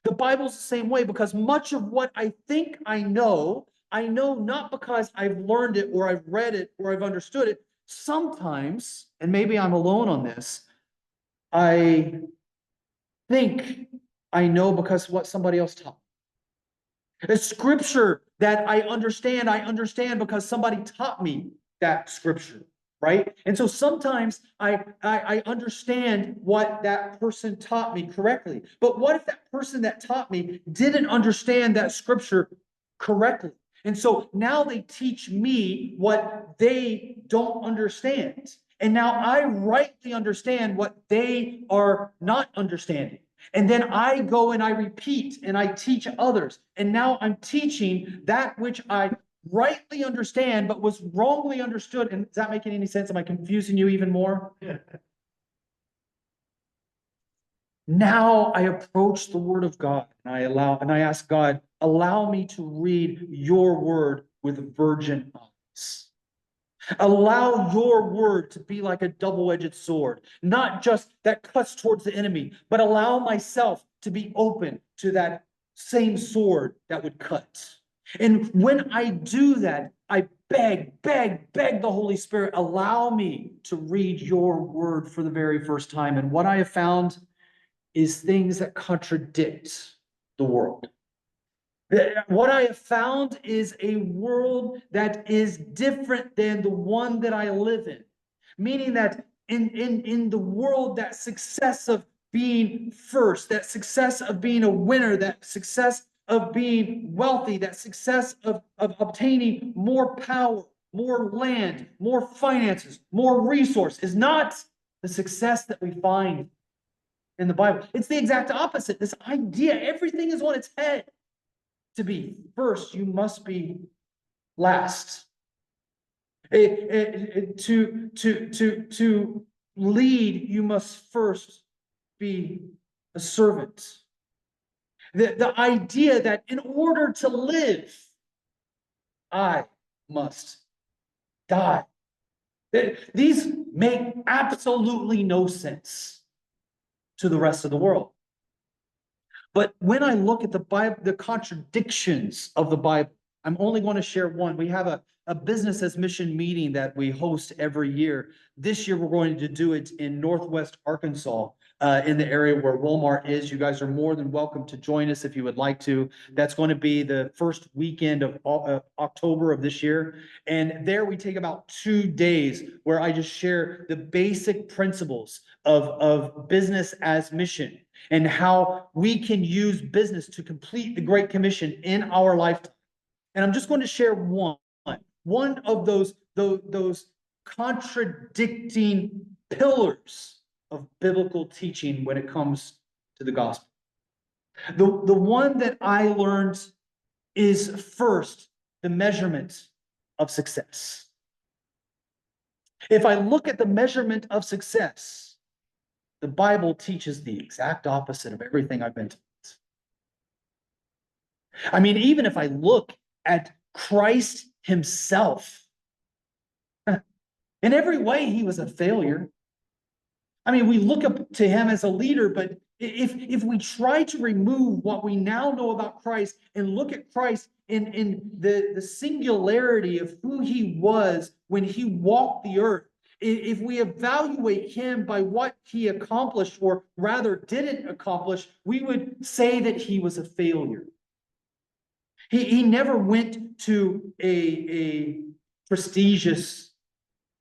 The Bible's the same way because much of what I think I know not because I've learned it or I've read it or I've understood it. Sometimes, and maybe I'm alone on this, I think I know because what somebody else taught me. The scripture that I understand because somebody taught me that scripture. Right? And so sometimes I understand what that person taught me correctly. But what if that person that taught me didn't understand that scripture correctly? And so now they teach me what they don't understand. And now I rightly understand what they are not understanding. And then I go and I repeat and I teach others. And now I'm teaching that which I rightly understand, but was wrongly understood. And is that making any sense? Am I confusing you even more? Yeah. Now I approach the word of God and I ask God, allow me to read your word with virgin eyes. Allow your word to be like a double-edged sword, not just that cuts towards the enemy, but allow myself to be open to that same sword that would cut. And when I do that, I beg the Holy Spirit, allow me to read your word for the very first time. And what I have found is things that contradict the world. What I have found is a world that is different than the one that I live in. Meaning that in the world, that success of being first, that success of being a winner, that success of being wealthy, that success of obtaining more power, more land, more finances, more resource is not the success that we find in the Bible. It's the exact opposite. This idea, everything is on its head. To be first, you must be last. To lead, you must first be a servant. The idea that in order to live, I must die. These make absolutely no sense to the rest of the world. But when I look at the Bible, the contradictions of the Bible, I'm only going to share one. We have a business as mission meeting that we host every year. This year, we're going to do it in Northwest Arkansas, in the area where Walmart is. You guys are more than welcome to join us if you would like to. That's going to be the first weekend of October of this year. And there we take about 2 days where I just share the basic principles of business as mission and how we can use business to complete the Great Commission in our lifetime. And I'm just going to share one of those contradicting pillars of biblical teaching when it comes to the gospel. The one that I learned is first the measurement of success. If I look at the measurement of success, the Bible teaches the exact opposite of everything I've been taught. I mean, even if I look at Christ himself, in every way, he was a failure. I mean, we look up to him as a leader, but if we try to remove what we now know about Christ and look at Christ in the singularity of who he was when he walked the earth, If we evaluate him by what he accomplished, or rather didn't accomplish, we would say that he was a failure. He never went to a prestigious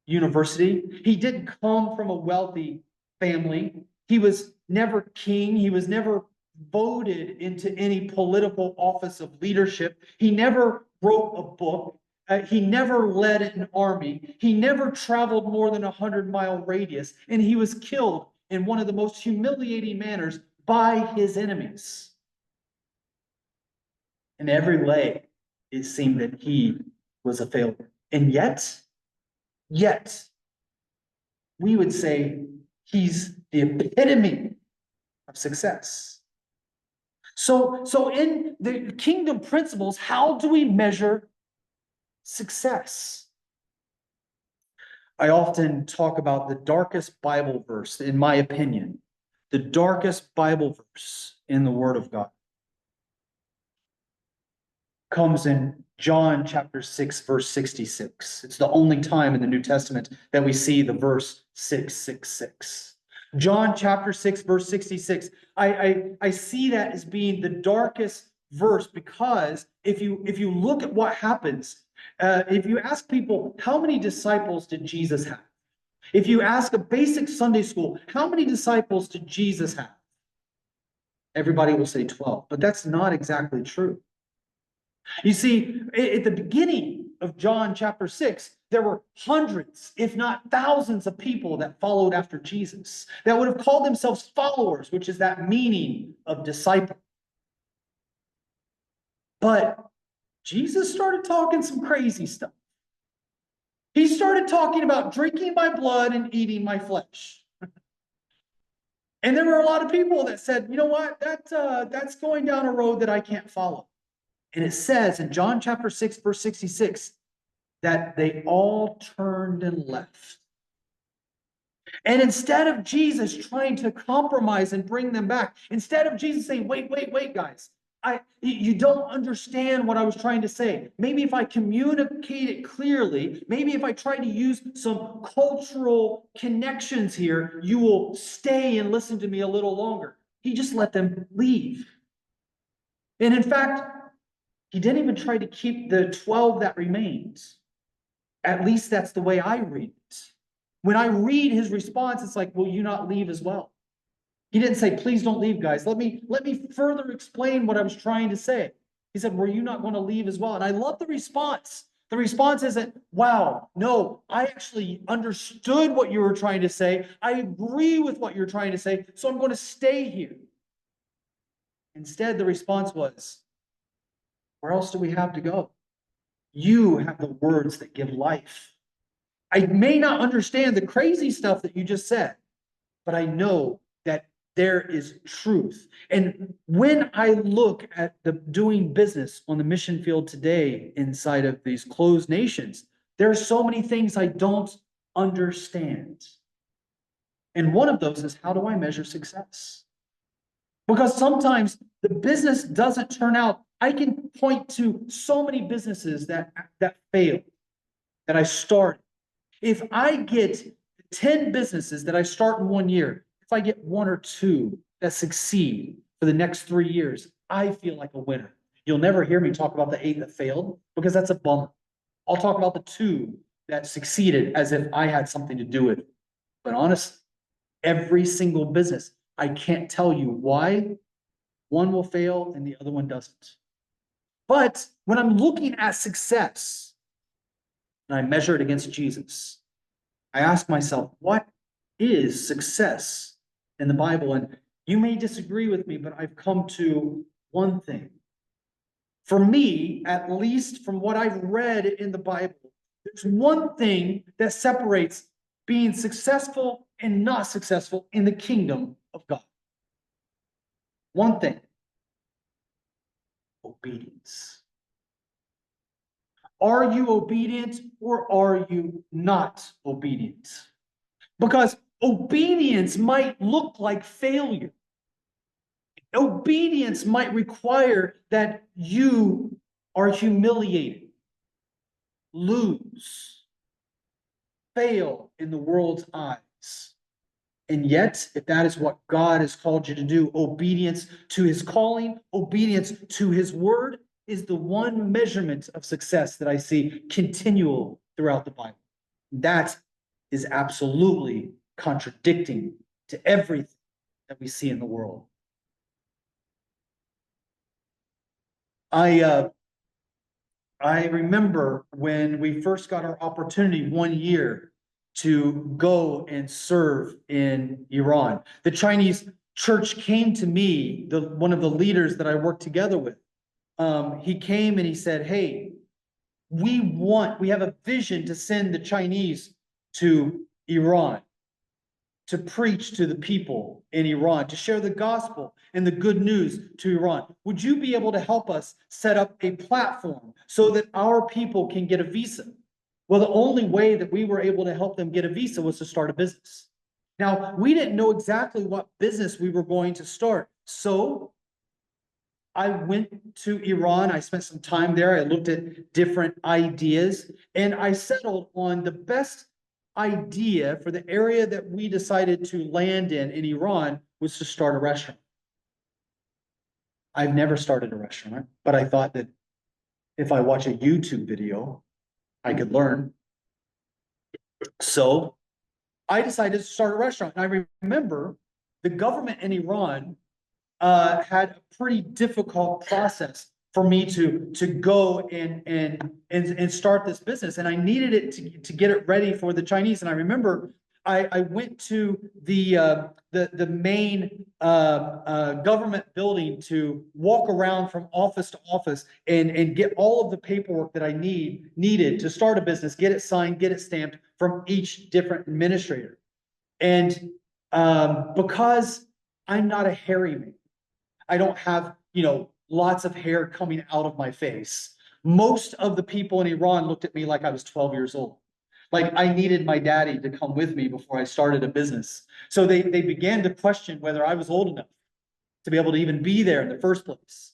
university. He didn't come from a wealthy family. He was never king. He was never voted into any political office of leadership. He never wrote a book. He never led an army. He never traveled more than 100-mile radius, and he was killed in one of the most humiliating manners by his enemies. In every way, it seemed that he was a failure. And yet, we would say he's the epitome of success. So in the kingdom principles, how do we measure success? I often talk about the darkest Bible verse, in my opinion, the darkest Bible verse in the Word of God comes in John chapter 6, verse 66. It's the only time in the New Testament that we see the verse 666. John chapter 6, verse 66. I see that as being the darkest verse, because if you look at what happens, if you ask people, how many disciples did Jesus have? If you ask a basic Sunday school, how many disciples did Jesus have? Everybody will say 12, but that's not exactly true. You see, at the beginning of John chapter 6, there were hundreds, if not thousands of people that followed after Jesus, that would have called themselves followers, which is that meaning of disciple. But Jesus started talking some crazy stuff. He started talking about drinking my blood and eating my flesh. And there were a lot of people that said, you know what, that's going down a road that I can't follow. And it says in John chapter 6, verse 66, that they all turned and left. And instead of Jesus trying to compromise and bring them back, instead of Jesus saying, wait, guys, you don't understand what I was trying to say. Maybe if I communicate it clearly, maybe if I try to use some cultural connections here, you will stay and listen to me a little longer. He just let them leave. And in fact, he didn't even try to keep the 12 that remained. At least that's the way I read it. When I read his response, it's like, will you not leave as well? He didn't say, please don't leave, guys. Let me further explain what I was trying to say. He said, were you not going to leave as well? And I love the response. The response isn't, wow, no, I actually understood what you were trying to say. I agree with what you're trying to say, so I'm going to stay here. Instead, the response was, where else do we have to go? You have the words that give life. I may not understand the crazy stuff that you just said, but I know that there is truth. And when I look at the doing business on the mission field today inside of these closed nations, there are so many things I don't understand. And one of those is, how do I measure success? Because sometimes the business doesn't turn out. I can point to so many businesses that failed, that I started. If I get 10 businesses that I start in 1 year, if I get 1 or 2 that succeed for the next 3 years, I feel like a winner. You'll never hear me talk about the 8 that failed, because that's a bummer. I'll talk about the 2 that succeeded as if I had something to do with it. But honestly, every single business, I can't tell you why one will fail and the other one doesn't. But when I'm looking at success and I measure it against Jesus, I ask myself, what is success in the Bible? And you may disagree with me, but I've come to one thing. For me, at least from what I've read in the Bible, there's one thing that separates being successful and not successful in the kingdom of God. One thing: obedience. Are you obedient or are you not obedient? Because obedience might look like failure. Obedience might require that you are humiliated, lose. fail in the world's eyes. And yet, if that is what God has called you to do, obedience to his calling, obedience to his word is the one measurement of success that I see continual throughout the Bible. That is absolutely contradicting to everything that we see in the world. I remember when we first got our opportunity one year to go and serve in Iran. The Chinese church came to me, one of the leaders that I worked together with. He came and he said, hey, we have a vision to send the Chinese to Iran, to preach to the people in Iran, to share the gospel and the good news to Iran. Would you be able to help us set up a platform so that our people can get a visa? Well, the only way that we were able to help them get a visa was to start a business. Now, we didn't know exactly what business we were going to start. So I went to Iran. I spent some time there. I looked at different ideas and I settled on the best idea for the area that we decided to land in Iran was to start a restaurant. I've never started a restaurant, but I thought that if I watch a YouTube video, I could learn. So I decided to start a restaurant. And I remember the government in Iran had a pretty difficult process for me to go and start this business. And I needed it to get it ready for the Chinese. And I remember I went to the main government building to walk around from office to office and get all of the paperwork that I needed to start a business, get it signed, get it stamped from each different administrator. And because I'm not a hairy man, I don't have, lots of hair coming out of my face. Most of the people in Iran looked at me like I was 12 years old. Like I needed my daddy to come with me before I started a business. So they began to question whether I was old enough to be able to even be there in the first place.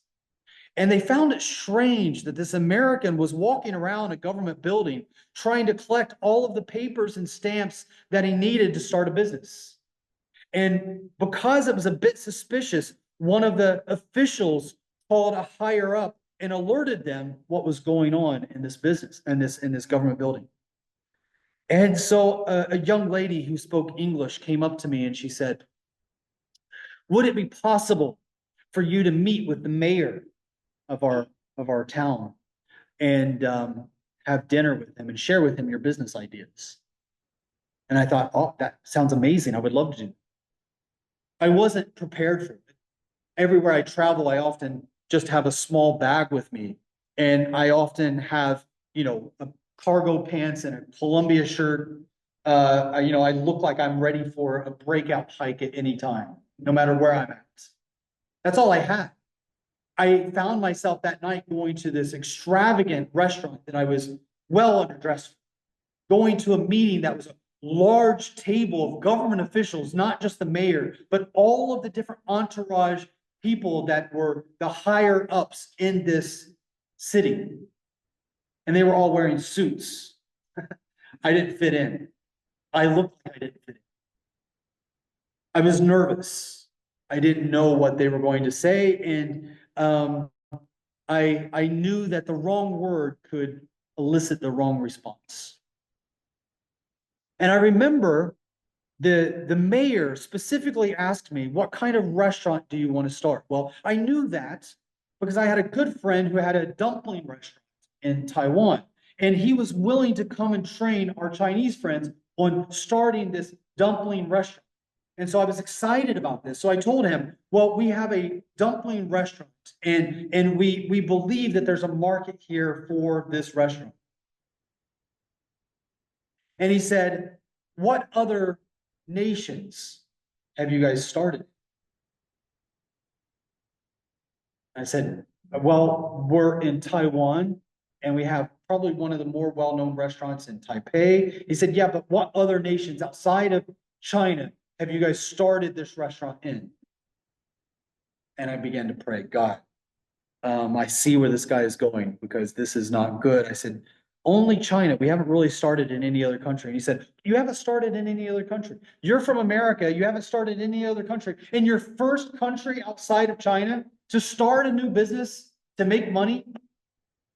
And they found it strange that this American was walking around a government building trying to collect all of the papers and stamps that he needed to start a business. And because it was a bit suspicious, one of the officials called a higher up and alerted them what was going on in this business and in this government building. And so a young lady who spoke English came up to me and she said, would it be possible for you to meet with the mayor of our town and have dinner with him and share with him your business ideas? And I thought, oh, that sounds amazing. I would love to do. I wasn't prepared for it. Everywhere I travel, I often just have a small bag with me. And I often have, a cargo pants and a Columbia shirt. I look like I'm ready for a breakout hike at any time, no matter where I'm at. That's all I had. I found myself that night going to this extravagant restaurant that I was well underdressed for, going to a meeting that was a large table of government officials, not just the mayor, but all of the different entourage people that were the higher ups in this city. And they were all wearing suits. I didn't fit in. I looked like I didn't fit in. I was nervous. I didn't know what they were going to say. And I knew that the wrong word could elicit the wrong response. And I remember the mayor specifically asked me, what kind of restaurant do you want to start? Well, I knew that because I had a good friend who had a dumpling restaurant in Taiwan, and he was willing to come and train our Chinese friends on starting this dumpling restaurant. And so I was excited about this. So I told him, well, we have a dumpling restaurant and we believe that there's a market here for this restaurant. And he said, what other nations have you guys started? I said, well, we're in Taiwan and we have probably one of the more well-known restaurants in Taipei. He said, yeah, but what other nations outside of China have you guys started this restaurant in? And I began to pray, God, I see where this guy is going because this is not good. I said, Only China. We haven't really started in any other country. And he said, you haven't started in any other country. You're from America. You haven't started in any other country. In your first country outside of China to start a new business, to make money,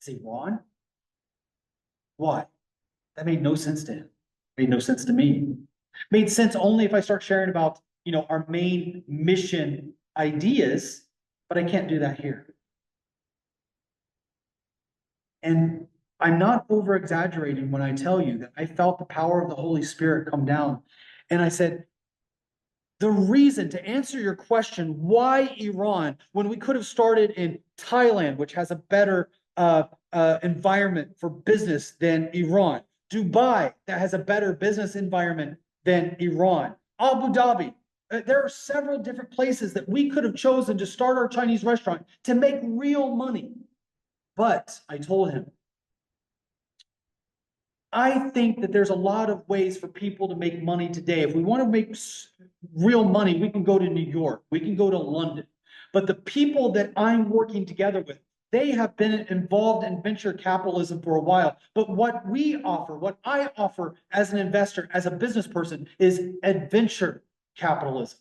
is Iran? Why? That made no sense to him. Made no sense to me. Made sense only if I start sharing about, our main mission ideas, but I can't do that here. And I'm not over exaggerating when I tell you that I felt the power of the Holy Spirit come down. And I said, the reason to answer your question, why Iran, when we could have started in Thailand, which has a better environment for business than Iran, Dubai, that has a better business environment than Iran, Abu Dhabi. There are several different places that we could have chosen to start our Chinese restaurant to make real money. But I told him, I think that there's a lot of ways for people to make money today. If we want to make real money, we can go to New York, we can go to London. But the people that I'm working together with, they have been involved in venture capitalism for a while. But what we offer, what I offer as an investor, as a business person, is adventure capitalism.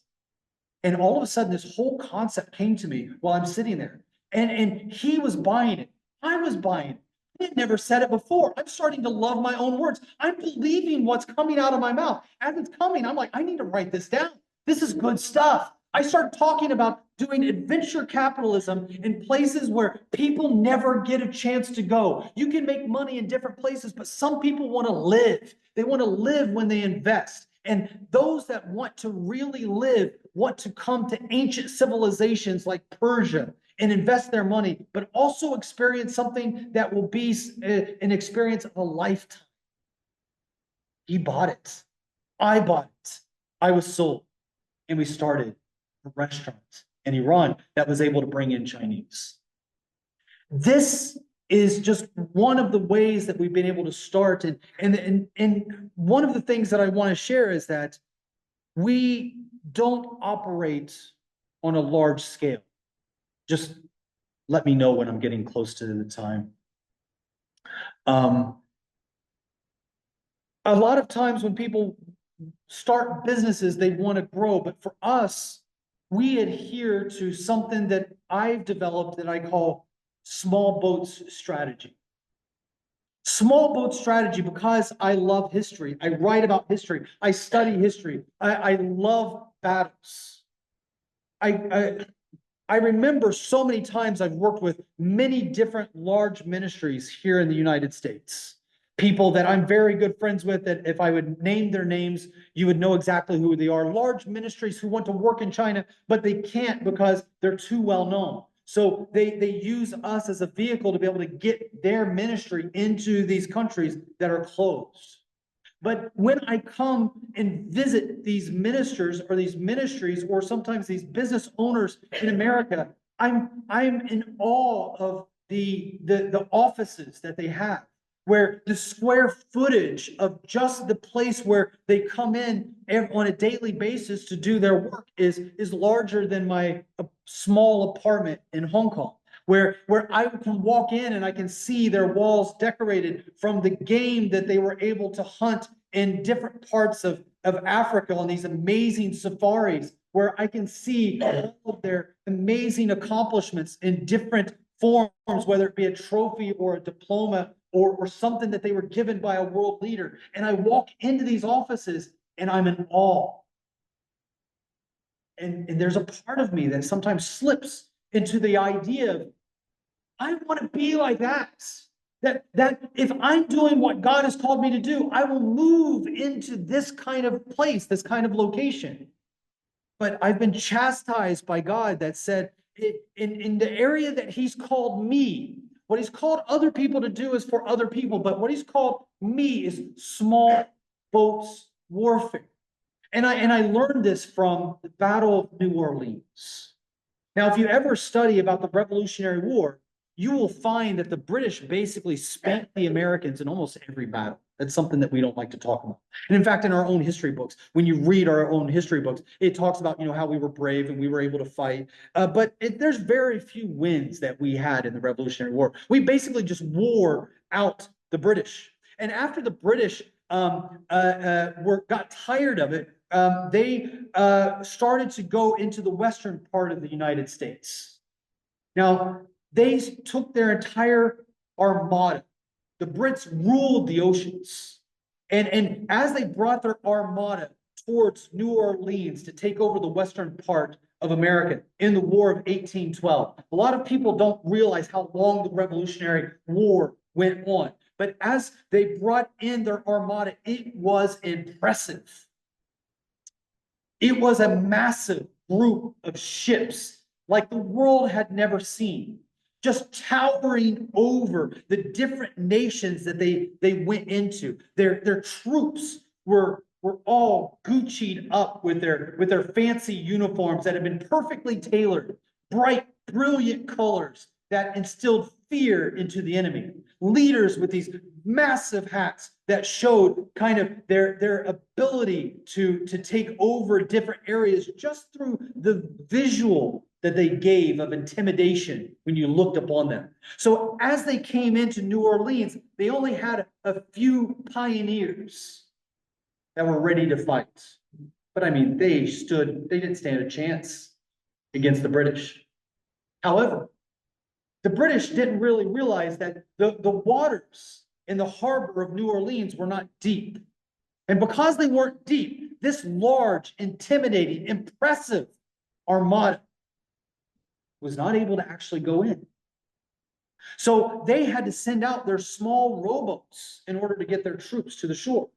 And all of a sudden, this whole concept came to me while I'm sitting there. And he was buying it. I was buying it. I had never said it before. I'm starting to love my own words. I'm believing what's coming out of my mouth. As it's coming, I'm like, I need to write this down. This is good stuff. I start talking about doing adventure capitalism in places where people never get a chance to go. You can make money in different places, but some people want to live. They want to live when they invest. And those that want to really live want to come to ancient civilizations like Persia and invest their money, but also experience something that will be an experience of a lifetime. He bought it. I bought it. I was sold. And we started a restaurant in Iran that was able to bring in Chinese. This is just one of the ways that we've been able to start. And one of the things that I want to share is that we don't operate on a large scale. Just let me know when I'm getting close to the time. A lot of times when people start businesses, they want to grow. But for us, we adhere to something that I've developed that I call small boats strategy. Small boat strategy because I love history. I write about history. I study history. I love battles. I remember so many times I've worked with many different large ministries here in the United States. People that I'm very good friends with, that if I would name their names, you would know exactly who they are. Large ministries who want to work in China, but they can't because they're too well known. So they use us as a vehicle to be able to get their ministry into these countries that are closed. But when I come and visit these ministers or these ministries, or sometimes these business owners in America, I'm in awe of the offices that they have, where the square footage of just the place where they come in on a daily basis to do their work is larger than my small apartment in Hong Kong. Where I can walk in and I can see their walls decorated from the game that they were able to hunt in different parts of Africa on these amazing safaris, where I can see all of their amazing accomplishments in different forms, whether it be a trophy or a diploma or something that they were given by a world leader. And I walk into these offices and I'm in awe. And there's a part of me that sometimes slips into the idea of, I want to be like that. That if I'm doing what God has called me to do, I will move into this kind of place, this kind of location. But I've been chastised by God that said, in the area that He's called me, what He's called other people to do is for other people, but what He's called me is small boats warfare. And I learned this from the Battle of New Orleans. Now, if you ever study about the Revolutionary War, you will find that the British basically spanked the Americans in almost every battle. That's something that we don't like to talk about. And in fact, in our own history books, when you read our own history books, it talks about, how we were brave and we were able to fight. But there's very few wins that we had in the Revolutionary War. We basically just wore out the British. And after the British got tired of it, they started to go into the western part of the United States. Now, they took their entire armada. The Brits ruled the oceans. And as they brought their armada towards New Orleans to take over the western part of America in the War of 1812, a lot of people don't realize how long the Revolutionary War went on. But as they brought in their armada, it was impressive. It was a massive group of ships like the world had never seen, just towering over the different nations that they went into. Their troops were all Gucci'd up with their fancy uniforms that had been perfectly tailored, bright, brilliant colors that instilled fear into the enemy. Leaders with these massive hats that showed kind of their ability to take over different areas just through the visual that they gave of intimidation when you looked upon them. So as they came into New Orleans, they only had a few pioneers that were ready to fight. But I mean, they didn't stand a chance against the British. However, the British didn't really realize that the waters in the harbor of New Orleans were not deep. And because they weren't deep, this large, intimidating, impressive armada was not able to actually go in. So they had to send out their small rowboats in order to get their troops to the shore.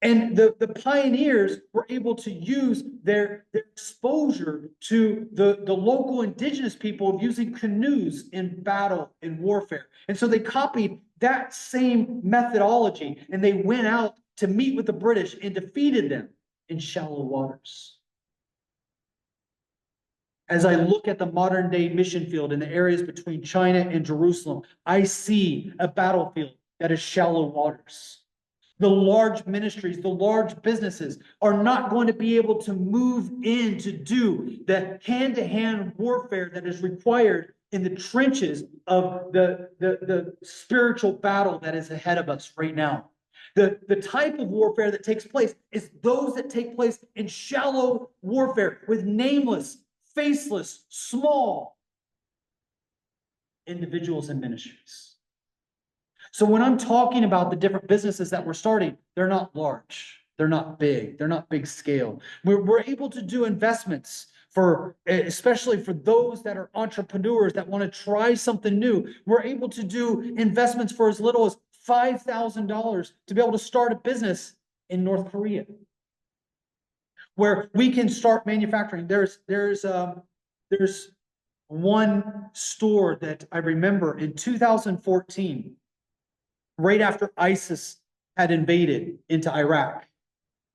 And the pioneers were able to use their exposure to the local indigenous people of using canoes in battle, in warfare. And so they copied that same methodology, and they went out to meet with the British and defeated them in shallow waters. As I look at the modern day mission field in the areas between China and Jerusalem, I see a battlefield that is shallow waters. The large ministries, the large businesses are not going to be able to move in to do the hand-to-hand warfare that is required in the trenches of the spiritual battle that is ahead of us right now. The type of warfare that takes place is those that take place in shallow warfare with nameless, faceless, small individuals and ministries. So when I'm talking about the different businesses that we're starting, they're not large, they're not big scale. We're able to do investments especially for those that are entrepreneurs that want to try something new. We're able to do investments for as little as $5,000 to be able to start a business in North Korea, where we can start manufacturing. There's one store that I remember in 2014, right after ISIS had invaded into Iraq.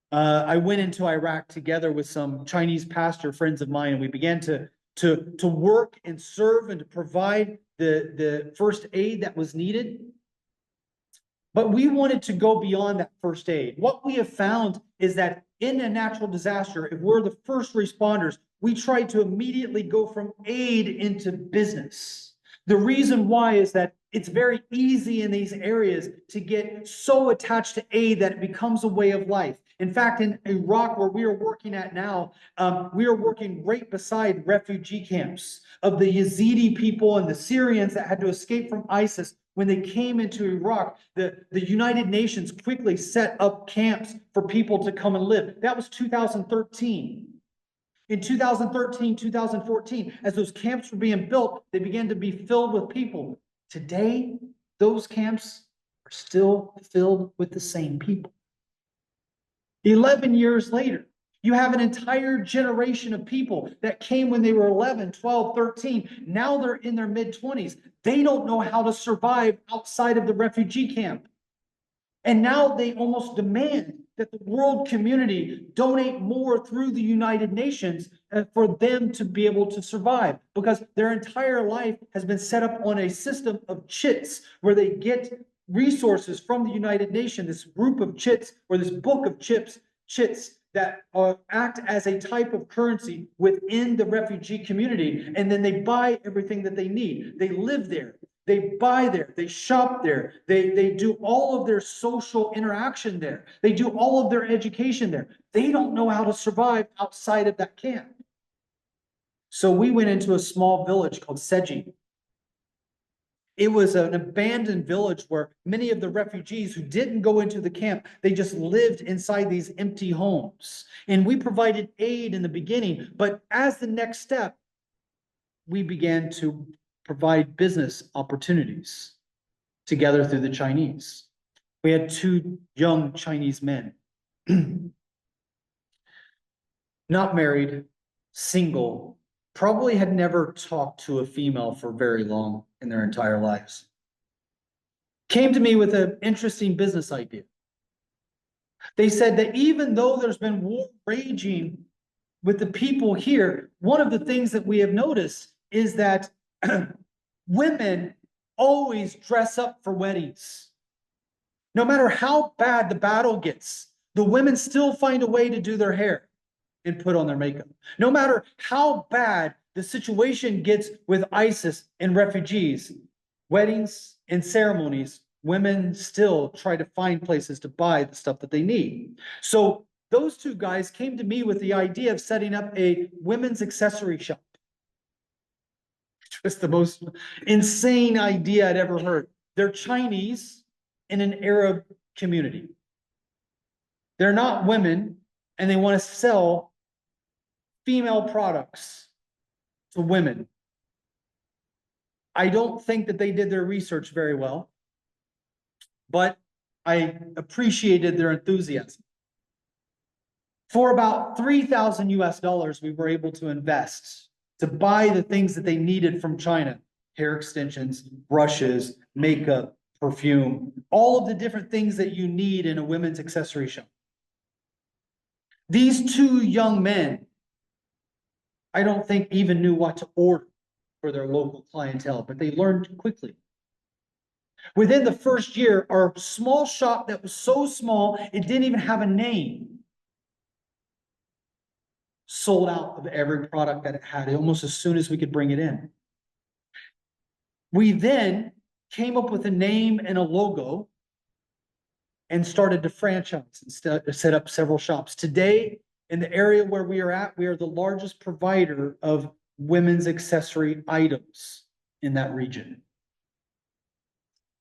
I went into Iraq together with some Chinese pastor friends of mine, and we began to work and serve and to provide the first aid that was needed. But we wanted to go beyond that first aid. What we have found is that in a natural disaster, if we're the first responders, we try to immediately go from aid into business. The reason why is that it's very easy in these areas to get so attached to aid that it becomes a way of life. In fact, in Iraq, where we are working at now, we are working right beside refugee camps of the Yazidi people and the Syrians that had to escape from ISIS. When they came into Iraq, the United Nations quickly set up camps for people to come and live. That was 2013. In 2013, 2014, as those camps were being built, they began to be filled with people. Today, those camps are still filled with the same people. 11 years later, you have an entire generation of people that came when they were 11, 12, 13. Now they're in their mid-20s. They don't know how to survive outside of the refugee camp. And now they almost demand that the world community donate more through the United Nations for them to be able to survive, because their entire life has been set up on a system of chits where they get resources from the United Nations, this group of chits or this book of chits that act as a type of currency within the refugee community, and then they buy everything that they need. They live there. They buy there, they shop there, they do all of their social interaction there. They do all of their education there. They don't know how to survive outside of that camp. So we went into a small village called Seji. It was an abandoned village where many of the refugees who didn't go into the camp, they just lived inside these empty homes. And we provided aid in the beginning, but as the next step, we began to provide business opportunities together through the Chinese. We had 2 young Chinese men, not married, single, probably had never talked to a female for very long in their entire lives. Came to me with an interesting business idea. They said that even though there's been war raging with the people here, one of the things that we have noticed is that women always dress up for weddings. No matter how bad the battle gets, the women still find a way to do their hair and put on their makeup. No matter how bad the situation gets with ISIS and refugees, weddings and ceremonies, women still try to find places to buy the stuff that they need. So those 2 guys came to me with the idea of setting up a women's accessory shop. Which was the most insane idea I'd ever heard. They're Chinese in an Arab community. They're not women, and they want to sell female products to women. I don't think that they did their research very well, but I appreciated their enthusiasm. For about $3,000 we were able to invest to buy the things that they needed from China: hair extensions, brushes, makeup, perfume, all of the different things that you need in a women's accessory shop. These 2 young men, I don't think even knew what to order for their local clientele, but they learned quickly. Within the first year, our small shop that was so small, it didn't even have a name, sold out of every product that it had almost as soon as we could bring it in. We then came up with a name and a logo and started to franchise and set up several shops. Today, in the area where we are at, we are the largest provider of women's accessory items in that region.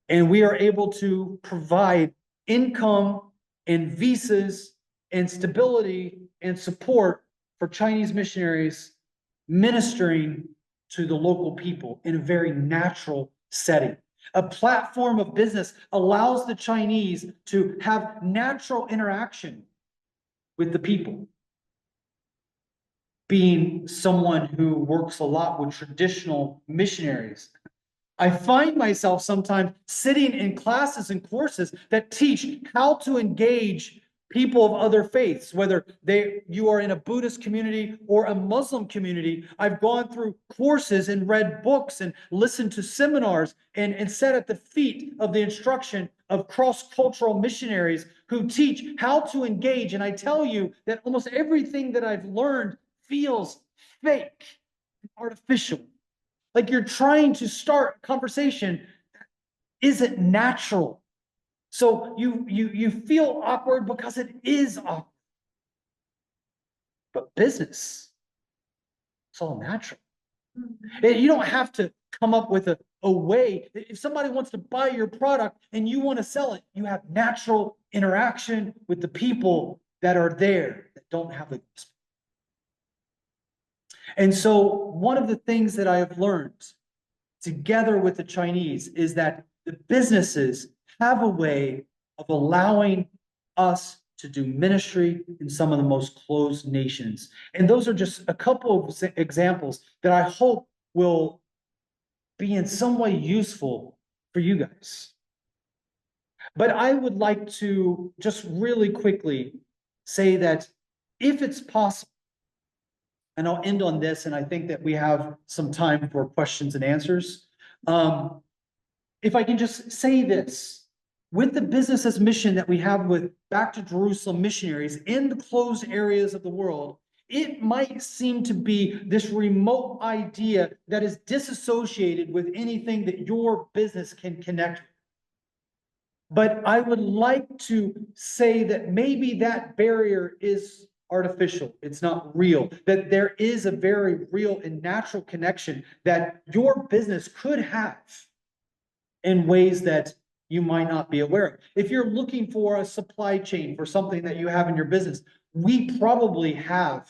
And we are able to provide income and visas and stability and support for Chinese missionaries ministering to the local people in a very natural setting. A platform of business allows the Chinese to have natural interaction with the people. Being someone who works a lot with traditional missionaries, I find myself sometimes sitting in classes and courses that teach how to engage people of other faiths, whether you are in a Buddhist community or a Muslim community. I've gone through courses and read books and listened to seminars and sat at the feet of the instruction of cross-cultural missionaries who teach how to engage. And I tell you that almost everything that I've learned feels fake and artificial. Like you're trying to start a conversation that isn't natural. So you feel awkward because it is awkward. But business, it's all natural. You don't have to come up with a way. If somebody wants to buy your product and you want to sell it, you have natural interaction with the people that are there that don't have the gospel. And so one of the things that I have learned together with the Chinese is that the businesses have a way of allowing us to do ministry in some of the most closed nations. And those are just a couple of examples that I hope will be in some way useful for you guys. But I would like to just really quickly say that if it's possible, and I'll end on this, and I think that we have some time for questions and answers. If I can just say this, with the business as mission that we have with Back to Jerusalem missionaries in the closed areas of the world, it might seem to be this remote idea that is disassociated with anything that your business can connect with. But I would like to say that maybe that barrier is artificial. It's not real, that there is a very real and natural connection that your business could have in ways that you might not be aware of. If you're looking for a supply chain for something that you have in your business, we probably have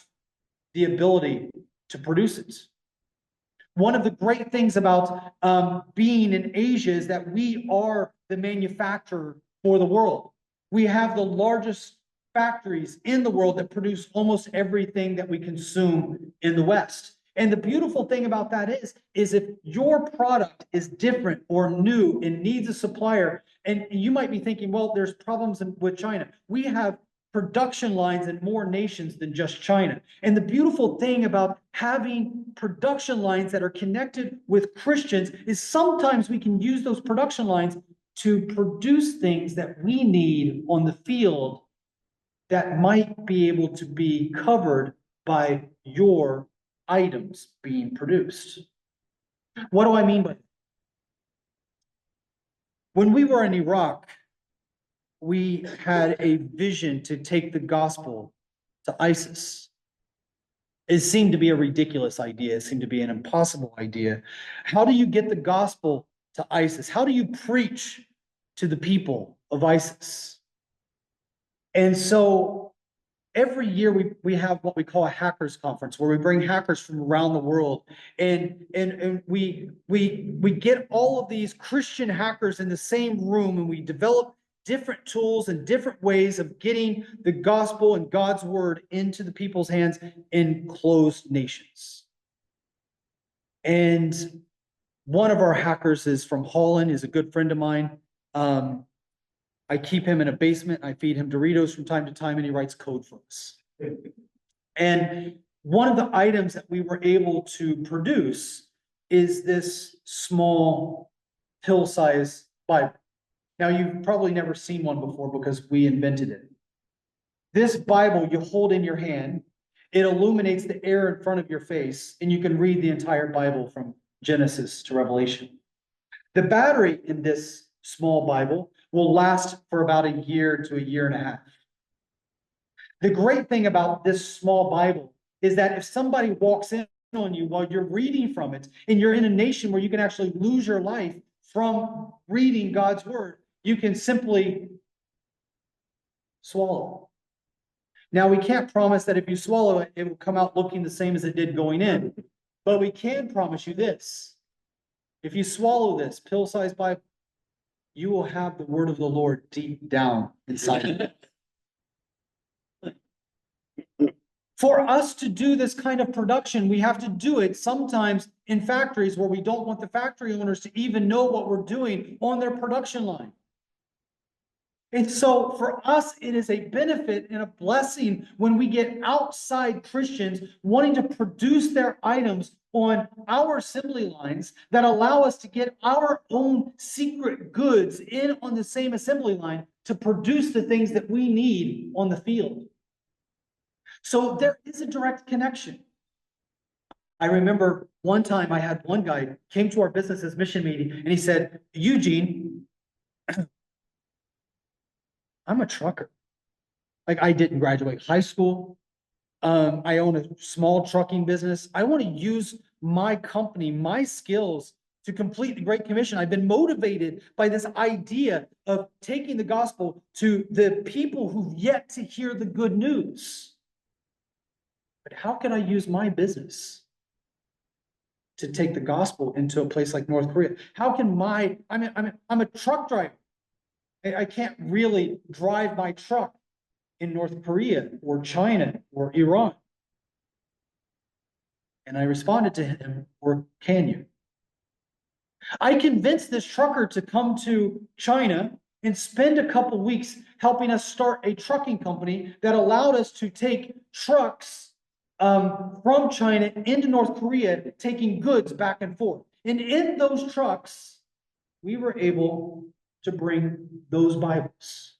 the ability to produce it. One of the great things about being in Asia is that we are the manufacturer for the world. We have the largest factories in the world that produce almost everything that we consume in the West. And the beautiful thing about that is if your product is different or new and needs a supplier, and you might be thinking, well, there's problems with China. We have production lines in more nations than just China. And the beautiful thing about having production lines that are connected with Christians is sometimes we can use those production lines to produce things that we need on the field that might be able to be covered by your items being produced. What do I mean by that? When we were in Iraq, we had a vision to take the gospel to ISIS. It seemed to be a ridiculous idea. It seemed to be an impossible idea. How do you get the gospel to ISIS? How do you preach to the people of ISIS? And so every year we have what we call a hackers conference where we bring hackers from around the world and we get all of these Christian hackers in the same room and we develop different tools and different ways of getting the gospel and God's word into the people's hands in closed nations. And one of our hackers is from Holland, is a good friend of mine. I keep him in a basement. I feed him Doritos from time to time, and he writes code for us. And one of the items that we were able to produce is this small pill-size Bible. Now, you've probably never seen one before because we invented it. This Bible you hold in your hand, it illuminates the air in front of your face, and you can read the entire Bible from Genesis to Revelation. The battery in this small Bible will last for about a year to a year and a half. The great thing about this small Bible is that if somebody walks in on you while you're reading from it, and you're in a nation where you can actually lose your life from reading God's word, you can simply swallow. Now, we can't promise that if you swallow it, it will come out looking the same as it did going in. But we can promise you this. If you swallow this pill-sized Bible, you will have the word of the Lord deep down inside of you. For us to do this kind of production, we have to do it sometimes in factories where we don't want the factory owners to even know what we're doing on their production line. And so for us, it is a benefit and a blessing when we get outside Christians wanting to produce their items on our assembly lines that allow us to get our own secret goods in on the same assembly line to produce the things that we need on the field. So there is a direct connection. I remember one time I had one guy came to our business's mission meeting and he said, Eugene, I'm a trucker. Like, I didn't graduate high school. I own a small trucking business. I want to use my company, my skills to complete the Great Commission. I've been motivated by this idea of taking the gospel to the people who've yet to hear the good news. But how can I use my business to take the gospel into a place like North Korea? How can I'm a truck driver. I can't really drive my truck in North Korea or China or Iran. And I responded to him, or can you? I convinced this trucker to come to China and spend a couple weeks helping us start a trucking company that allowed us to take trucks from China into North Korea, taking goods back and forth. And in those trucks, we were able to bring those Bibles.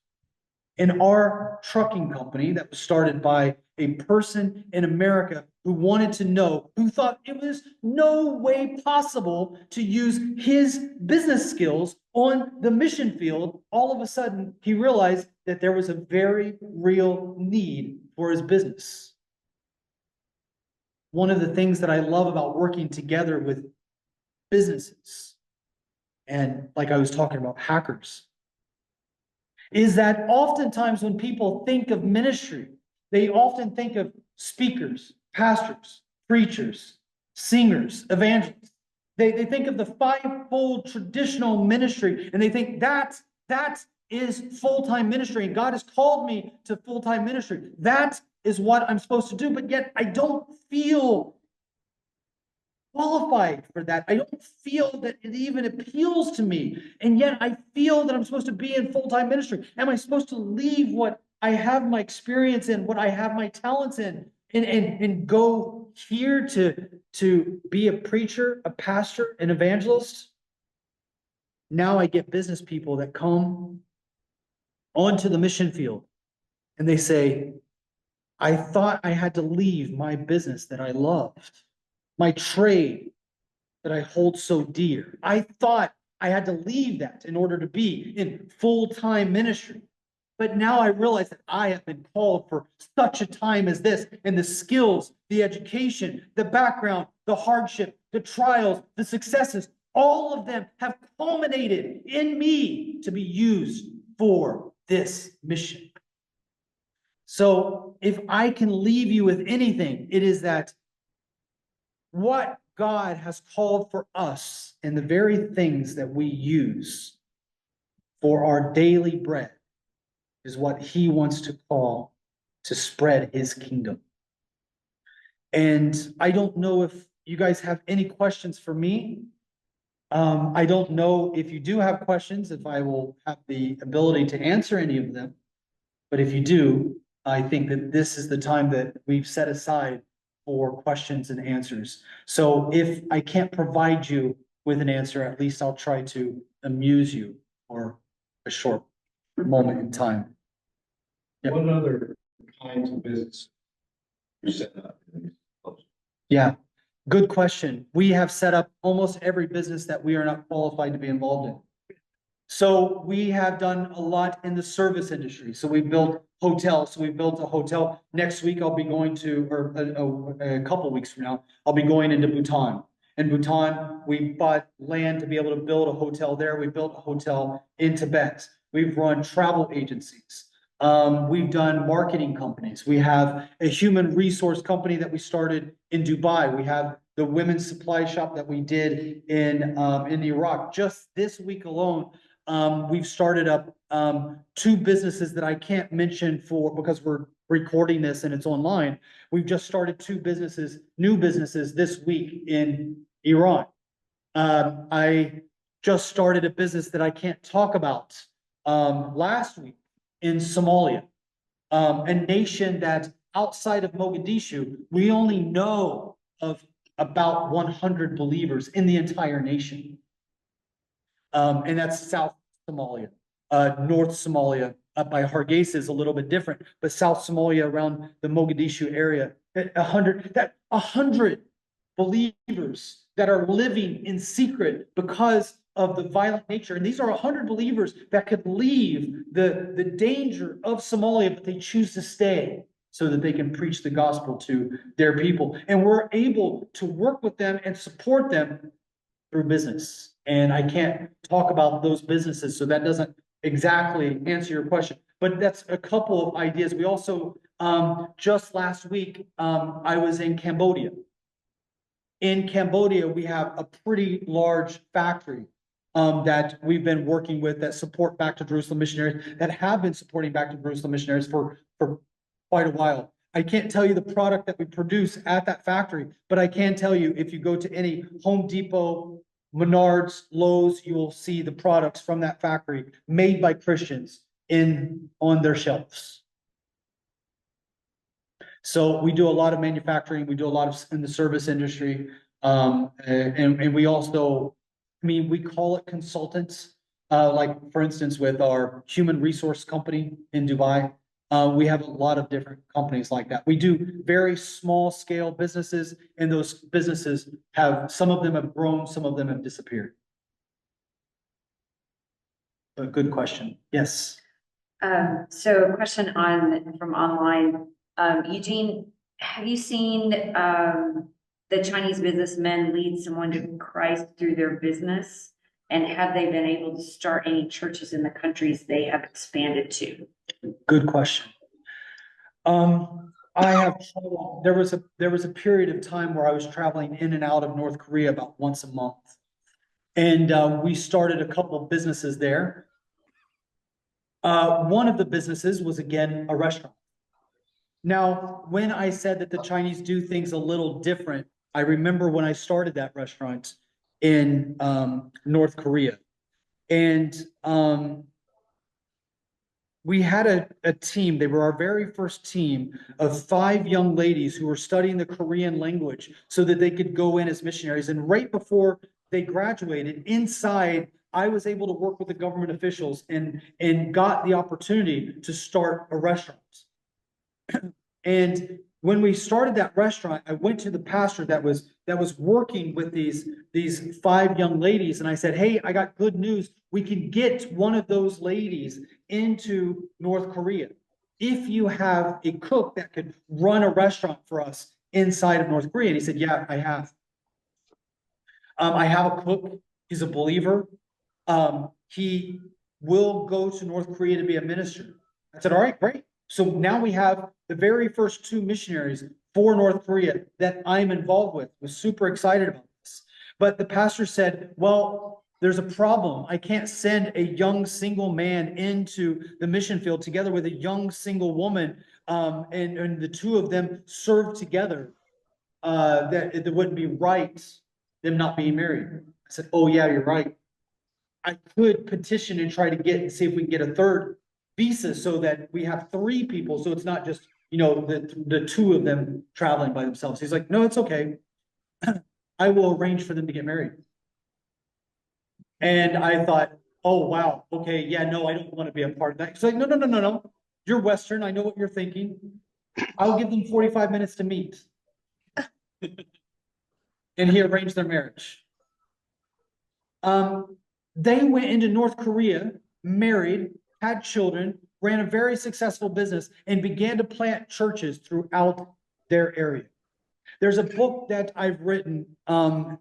In our trucking company that was started by a person in America who wanted to know, who thought it was no way possible to use his business skills on the mission field. All of a sudden, he realized that there was a very real need for his business. One of the things that I love about working together with businesses, and like I was talking about hackers, is that oftentimes when people think of ministry, they often think of speakers, pastors, preachers, singers, evangelists. They think of the fivefold traditional ministry, and they think that is full-time ministry, and God has called me to full-time ministry. That is what I'm supposed to do, but yet I don't feel qualified for that. I don't feel that it even appeals to me. And yet I feel that I'm supposed to be in full-time ministry. Am I supposed to leave what I have my experience in, what I have my talents in, and go here to be a preacher, a pastor, an evangelist? Now I get business people that come onto the mission field and they say, I thought I had to leave my business that I loved, my trade that I hold so dear. I thought I had to leave that in order to be in full-time ministry. But now I realize that I have been called for such a time as this, and the skills, the education, the background, the hardship, the trials, the successes, all of them have culminated in me to be used for this mission. So if I can leave you with anything, it is that what God has called for us and the very things that we use for our daily bread is what he wants to call to spread his kingdom. And I don't know if you guys have any questions for me. I don't know if you do have questions, if I will have the ability to answer any of them. But if you do, I think that this is the time that we've set aside for questions and answers. So if I can't provide you with an answer, at least I'll try to amuse you for a short moment in time. Yeah. What other kinds of business you set up? Yeah, good question. We have set up almost every business that we are not qualified to be involved in. So we have done a lot in the service industry. So we built hotels. So we built a hotel. Next week, I'll be going to, or a couple of weeks from now, I'll be going into Bhutan. In Bhutan, we bought land to be able to build a hotel there. We built a hotel in Tibet. We've run travel agencies. We've done marketing companies. We have a human resource company that we started in Dubai. We have the women's supply shop that we did in Iraq. Just this week alone, we've started up two businesses that I can't mention because we're recording this and it's online. We've just started two businesses, new businesses this week in Iran. I just started a business that I can't talk about last week in Somalia, a nation that outside of Mogadishu, we only know of about 100 believers in the entire nation. And that's South Somalia. North Somalia up by Hargeisa is a little bit different, but South Somalia around the Mogadishu area, 100 believers that are living in secret because of the violent nature. And these are 100 believers that could leave the danger of Somalia, but they choose to stay so that they can preach the gospel to their people. And we're able to work with them and support them through business. And I can't talk about those businesses, so that doesn't exactly answer your question. But that's a couple of ideas. We also, just last week, I was in Cambodia. In Cambodia, we have a pretty large factory that we've been working with that support Back to Jerusalem missionaries, that have been supporting Back to Jerusalem missionaries for quite a while. I can't tell you the product that we produce at that factory, but I can tell you if you go to any Home Depot, Menards, Lowe's, you will see the products from that factory made by Christians on their shelves. So we do a lot of manufacturing. We do a lot of in the service industry. And we also, we call it consultants. Like for instance, with our human resource company in Dubai, We have a lot of different companies like that. We do very small scale businesses, and those businesses some of them have grown, some of them have disappeared. A good question. Yes. So a question from online. Eugene, have you seen the Chinese businessmen lead someone to Christ through their business? And have they been able to start any churches in the countries they have expanded to? Good question. There was a period of time where I was traveling in and out of North Korea about once a month. And we started a couple of businesses there. One of the businesses was, again, a restaurant. Now, when I said that the Chinese do things a little different, I remember when I started that restaurant in North Korea. And we had a team, they were our very first team of 5 young ladies who were studying the Korean language so that they could go in as missionaries. And right before they graduated, inside, I was able to work with the government officials and got the opportunity to start a restaurant. And when we started that restaurant, I went to the pastor that was working with these 5 young ladies, and I said, "Hey, I got good news. We can get one of those ladies into North Korea. If you have a cook that could run a restaurant for us inside of North Korea." And he said, "Yeah, I have. I have a cook. He's a believer. He will go to North Korea to be a minister." I said, "All right, great." So now we have the very first 2 missionaries for North Korea that I'm involved with. I was super excited about this. But the pastor said, "Well, there's a problem. I can't send a young single man into the mission field together with a young single woman, and the 2 of them serve together. That it wouldn't be right, them not being married." I said, "Oh yeah, you're right. I could petition and try to get and see if we can get a 3rd visa so that we have 3 people. So it's not just, the 2 of them traveling by themselves." He's like, "No, it's okay. I will arrange for them to get married." And I thought, "Oh, wow. Okay. Yeah, no, I don't want to be a part of that." He's like, No. You're Western. I know what you're thinking. I'll give them 45 minutes to meet." And he arranged their marriage. They went into North Korea, married, had children, ran a very successful business, and began to plant churches throughout their area. There's a book that I've written.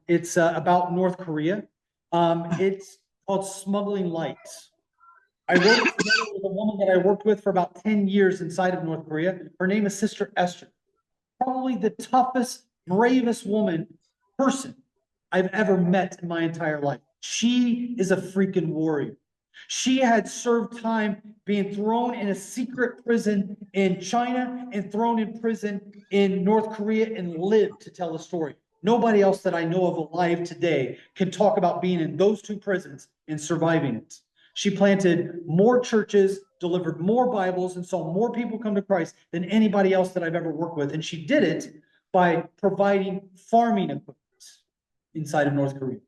It's about North Korea. It's called Smuggling Lights. I wrote it together with a woman that I worked with for about 10 years inside of North Korea. Her name is Sister Esther. Probably the toughest, bravest person I've ever met in my entire life. She is a freaking warrior. She had served time being thrown in a secret prison in China and thrown in prison in North Korea and lived to tell the story. Nobody else that I know of alive today can talk about being in those 2 prisons and surviving it. She planted more churches, delivered more Bibles, and saw more people come to Christ than anybody else that I've ever worked with. And she did it by providing farming equipment inside of North Korea.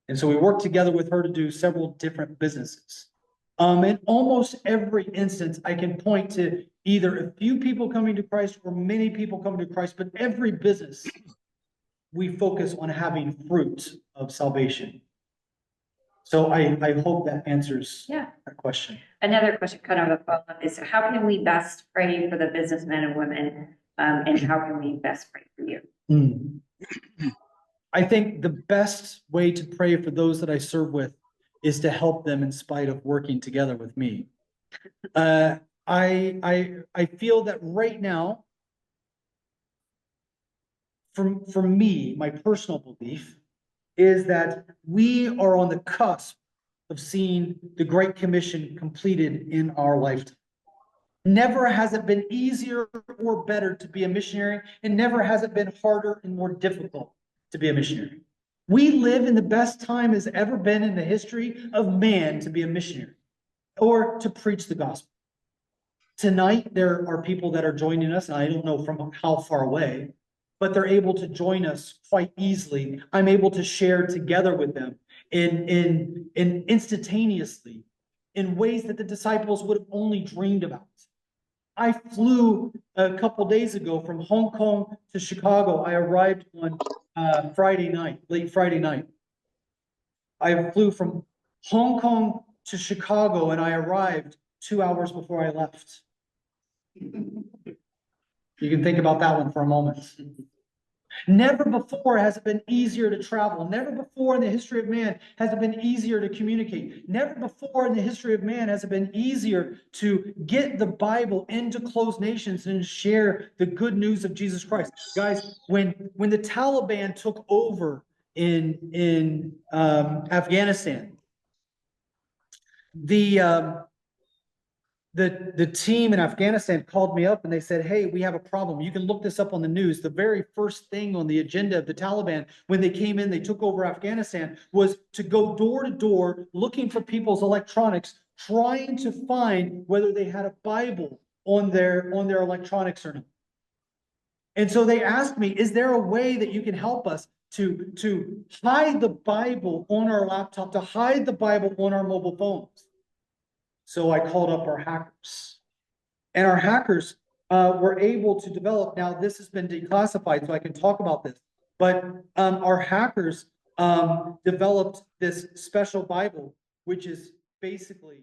And so we worked together with her to do several different businesses. In almost every instance, I can point to either a few people coming to Christ or many people coming to Christ, but every business, we focus on having fruit of salvation. So I hope that answers that question. Another question, kind of a follow-up, is how can we best pray for the businessmen and women, and how can we best pray for you? I think the best way to pray for those that I serve with is to help them in spite of working together with me. I feel that right now, for me, my personal belief is that we are on the cusp of seeing the Great Commission completed in our lifetime. Never has it been easier or better to be a missionary, and never has it been harder and more difficult to be a missionary. We live in the best time has ever been in the history of man to be a missionary or to preach the gospel. Tonight, there are people that are joining us, and I don't know from how far away, but they're able to join us quite easily. I'm able to share together with them in instantaneously in ways that the disciples would have only dreamed about. I flew a couple days ago from Hong Kong to Chicago. I arrived on Friday night, late Friday night. I flew from Hong Kong to Chicago and I arrived 2 hours before I left. You can think about that one for a moment. Never before has it been easier to travel. Never before in the history of man has it been easier to communicate. Never before in the history of man has it been easier to get the Bible into closed nations and share the good news of Jesus Christ. Guys, when the Taliban took over in Afghanistan, the team in Afghanistan called me up and they said, hey, we have a problem. You can look this up on the news. The very first thing on the agenda of the Taliban when they came in, they took over Afghanistan, was to go door to door looking for people's electronics, trying to find whether they had a Bible on their electronics or not. And so they asked me, is there a way that you can help us to hide the Bible on our laptop, to hide the Bible on our mobile phones? So I called up our hackers, and our hackers were able to develop. Now this has been declassified, so I can talk about this. But our hackers developed this special Bible, which is basically